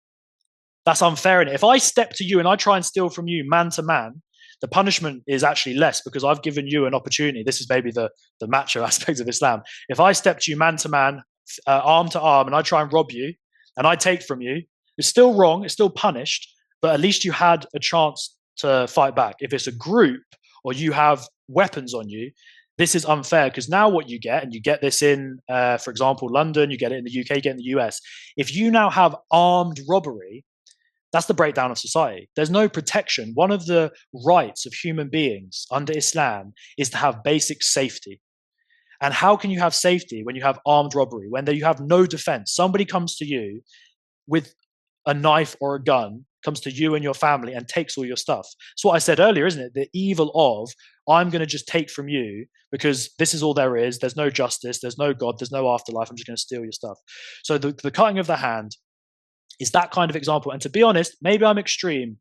that's unfair in it. If I step to you and I try and steal from you man to man, the punishment is actually less because I've given you an opportunity. This is maybe the macho aspect of Islam. If I step to you man to man, arm to arm, and I try and rob you and I take from you, it's still wrong, it's still punished, but at least you had a chance to fight back. If it's a group or you have weapons on you, this is unfair because now what you get, and you get this in, for example, London, you get it in the UK, you get it in the US. If you now have armed robbery, that's the breakdown of society. There's no protection. One of the rights of human beings under Islam is to have basic safety. And how can you have safety when you have armed robbery, when you have no defense? Somebody comes to you with a knife or a gun, comes to you and your family and takes all your stuff. It's what I said earlier, isn't it? The evil of, I'm going to just take from you because this is all there is. There's no justice. There's no God. There's no afterlife. I'm just going to steal your stuff. So the cutting of the hand is that kind of example. And to be honest, maybe I'm extreme,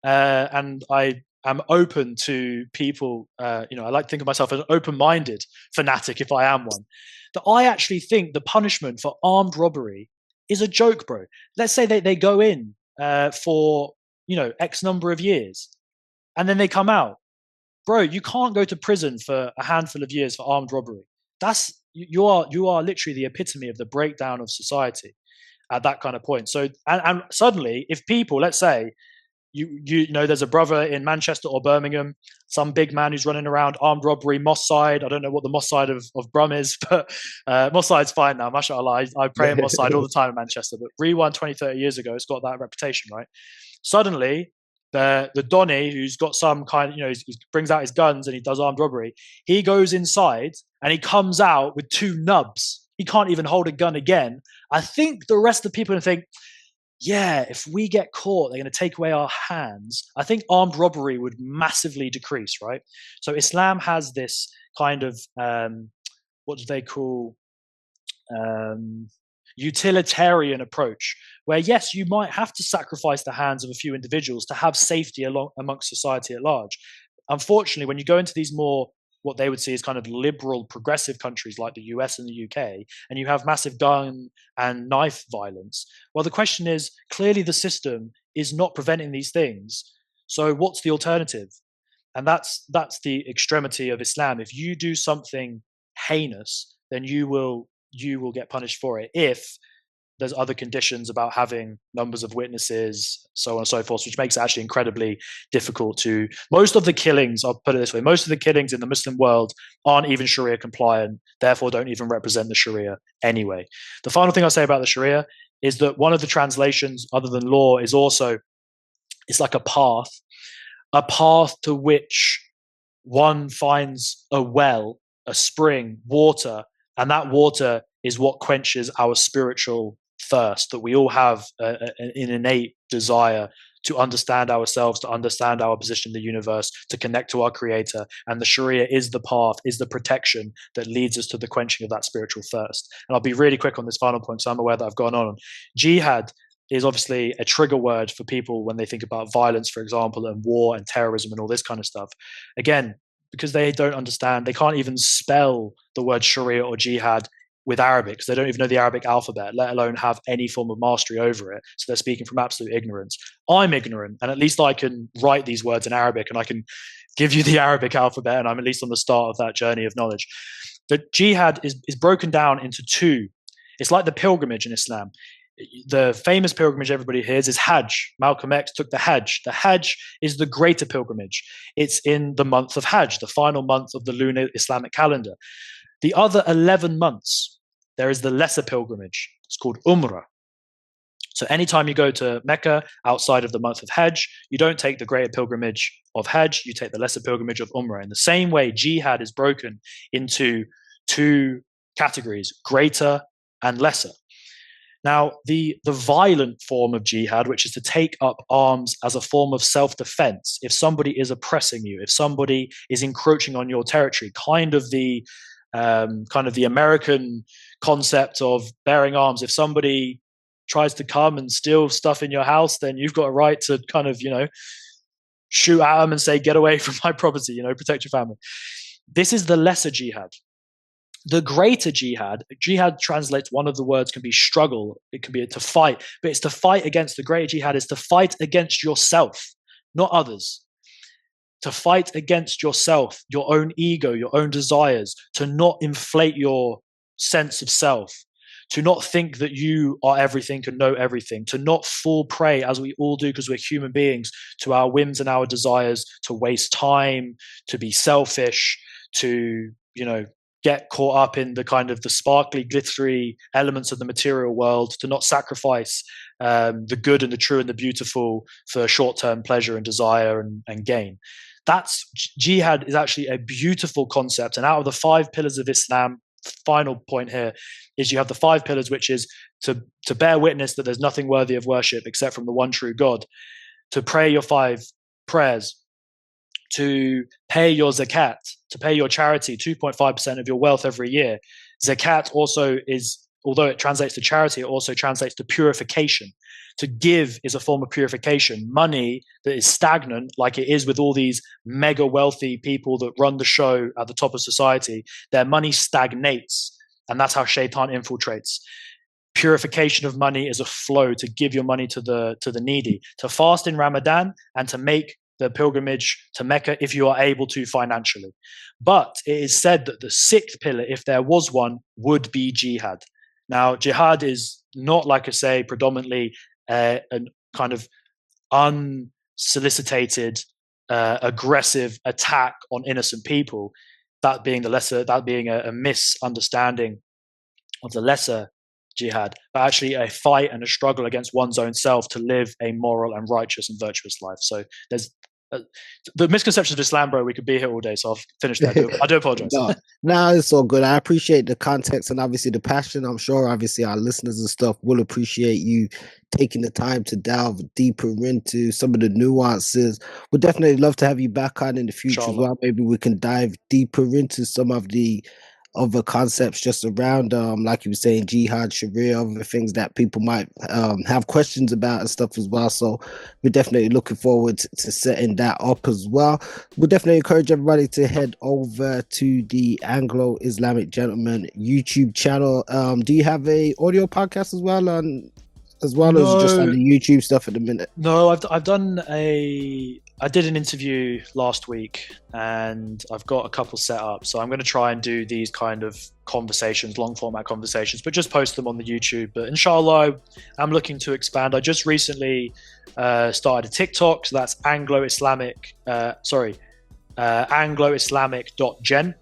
and I am open to people. I like to think of myself as an open-minded fanatic, if I am one. That I actually think the punishment for armed robbery is a joke, bro. Let's say they go in for X number of years, and then they come out. Bro, you can't go to prison for a handful of years for armed robbery. You are literally the epitome of the breakdown of society at that kind of point. So and suddenly, if people, let's say, there's a brother in Manchester or Birmingham, some big man who's running around, armed robbery, Moss side. I don't know what the Moss side of Brum is, but Moss side's fine now. Mashallah, I pray in Moss side all the time in Manchester. But rewind 20, 30 years ago, it's got that reputation, right? Suddenly, the Donny, who's got some kind, he brings out his guns and he does armed robbery. He goes inside and he comes out with 2 nubs. He can't even hold a gun again. I think the rest of the people are going to think, yeah, if we get caught, they're going to take away our hands. I think armed robbery would massively decrease, right? So Islam has this kind of, what do they call, utilitarian approach, where yes, you might have to sacrifice the hands of a few individuals to have safety amongst society at large. Unfortunately, when you go into these more, what they would see as kind of liberal, progressive countries like the US and the UK, and you have massive gun and knife violence, well, the question is, clearly the system is not preventing these things. So what's the alternative? And that's the extremity of Islam. If you do something heinous, then you will get punished for it. If there's other conditions about having numbers of witnesses, so on and so forth, which makes it actually incredibly difficult to. Most of the killings, I'll put it this way, most of the killings in the Muslim world aren't even Sharia compliant, therefore don't even represent the Sharia anyway. The final thing I'll say about the Sharia is that one of the translations, other than law, is also, it's like a path to which one finds a well, a spring, water, and that water is what quenches our spiritual thirst, that we all have an innate desire to understand ourselves, to understand our position in the universe, to connect to our creator. And the Sharia is the path, is the protection that leads us to the quenching of that spiritual thirst. And I'll be really quick on this final point, so I'm aware that I've gone on. Jihad is obviously a trigger word for people when they think about violence, for example, and war and terrorism and all this kind of stuff. Again, because they don't understand, they can't even spell the word Sharia or jihad with Arabic, because they don't even know the Arabic alphabet, let alone have any form of mastery over it. So they're speaking from absolute ignorance. I'm ignorant, and at least I can write these words in Arabic, and I can give you the Arabic alphabet, and I'm at least on the start of that journey of knowledge. The jihad is broken down into 2. It's like the pilgrimage in Islam. The famous pilgrimage everybody hears is Hajj. Malcolm X took the Hajj. The Hajj is the greater pilgrimage. It's in the month of Hajj, the final month of the lunar Islamic calendar. The other 11 months, there is the lesser pilgrimage. It's called Umrah. So anytime you go to Mecca outside of the month of Hajj, you don't take the greater pilgrimage of Hajj, you take the lesser pilgrimage of Umrah. In the same way, jihad is broken into 2 categories, greater and lesser. Now, the violent form of jihad, which is to take up arms as a form of self-defense, if somebody is oppressing you, if somebody is encroaching on your territory, kind of the American concept of bearing arms. If somebody tries to come and steal stuff in your house, then you've got a right to kind of, shoot at them and say, get away from my property, protect your family. This is the lesser jihad. The greater jihad translates, one of the words can be struggle, it can be to fight, but it's to fight against, the greater jihad is to fight against yourself, not others. To fight against yourself, your own ego, your own desires, to not inflate your sense of self, to not think that you are everything and know everything, to not fall prey, as we all do because we're human beings, to our whims and our desires, to waste time, to be selfish, to, get caught up in the kind of the sparkly, glittery elements of the material world, to not sacrifice the good and the true and the beautiful for short-term pleasure and desire and gain. That's jihad is actually a beautiful concept. And out of the 5 pillars of Islam, final point here is you have the 5 pillars, which is to bear witness that there's nothing worthy of worship except from the one true God. to pray your 5 prayers, to pay your zakat, to pay your charity, 2.5% of your wealth every year. Zakat also is, although it translates to charity, it also translates to purification. To give is a form of purification. Money that is stagnant, like it is with all these mega wealthy people that run the show at the top of society, their money stagnates. And that's how shaitan infiltrates. Purification of money is a flow to give your money to the needy, to fast in Ramadan, and to make the pilgrimage to Mecca if you are able to financially. But it is said that the 6th pillar, if there was one, would be jihad. Now, jihad is not, like I say, predominantly a kind of unsolicited, aggressive attack on innocent people. That being a misunderstanding of the lesser jihad, but actually a fight and a struggle against one's own self to live a moral and righteous and virtuous life. So there's the misconceptions of Islam, bro. We could be here all day, so I'll finish that. I do apologize. No, it's all good. I appreciate the context and obviously the passion. I'm sure obviously our listeners and stuff will appreciate you taking the time to delve deeper into some of the nuances. We'd definitely love to have you back on in the future as well. Maybe we can dive deeper into some of the other concepts just around, like you were saying, jihad, Sharia, other things that people might have questions about and stuff as well. So we're definitely looking forward to setting that up as well. We'll definitely encourage everybody to head over to the Anglo-Islamic Gentleman YouTube channel. Do you have a audio podcast as well as just on the YouTube stuff at the minute? No, I did an interview last week and I've got a couple set up. So I'm going to try and do these kind of conversations, long format conversations, but just post them on the YouTube. But inshallah, I'm looking to expand. I just recently started a TikTok. So that's Anglo-Islamic.Gen.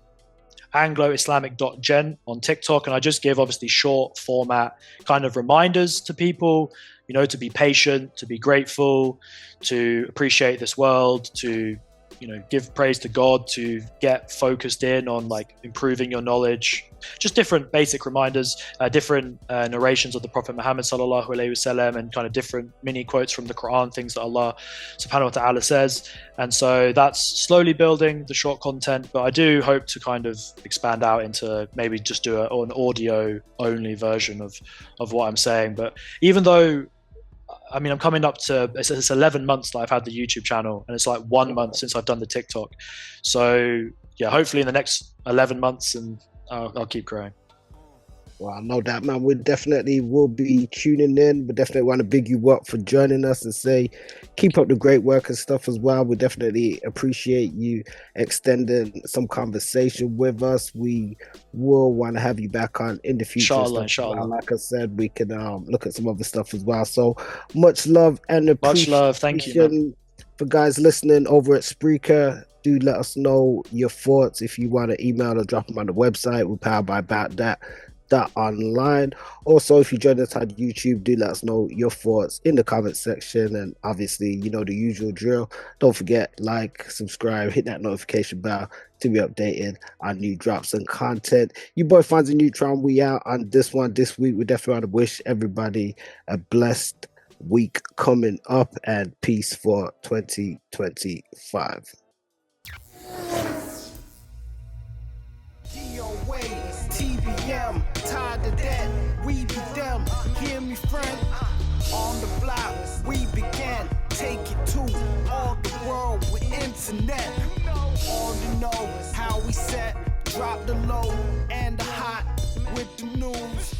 Anglo-Islamic.Gen on TikTok. And I just give obviously short format kind of reminders to people, you know, to be patient, to be grateful, to appreciate this world, to, you know, give praise to God, to get focused in on like improving your knowledge, just different basic reminders, different narrations of the Prophet Muhammad sallallahu alaihi wasallam, and kind of different mini quotes from the Quran, things that Allah subhanahu wa ta'ala says. And so that's slowly building the short content, but I do hope to kind of expand out into maybe just do an audio only version of what I'm saying. But even though, I mean, I'm coming up to, it's 11 months that I've had the YouTube channel, and it's like 1 month since I've done the TikTok. So yeah, hopefully in the next 11 months and I'll keep growing. Well, no doubt, man. We definitely will be tuning in. We definitely want to big you up for joining us and say, keep up the great work and stuff as well. We definitely appreciate you extending some conversation with us. We will want to have you back on in the future. Inshallah. Like I said, we can look at some other stuff as well. So much love and appreciation. Much love. Thank you, man. For guys listening over at Spreaker, do let us know your thoughts. If you want to email or drop them on the website, we're powered by Bout Dat Online. Also, if you join us on YouTube, do let us know your thoughts in the comment section. And obviously, you know the usual drill. Don't forget, like, subscribe, hit that notification bell to be updated on new drops and content. You boy FONZi Neutron, we out on this one this week. We definitely want to wish everybody a blessed week coming up, and peace for 2025. DOATBM, tired of that, we be them, hear me friend, on the block, we began, take it to all the world with internet, all you know how we set, drop the low and the hot with the news.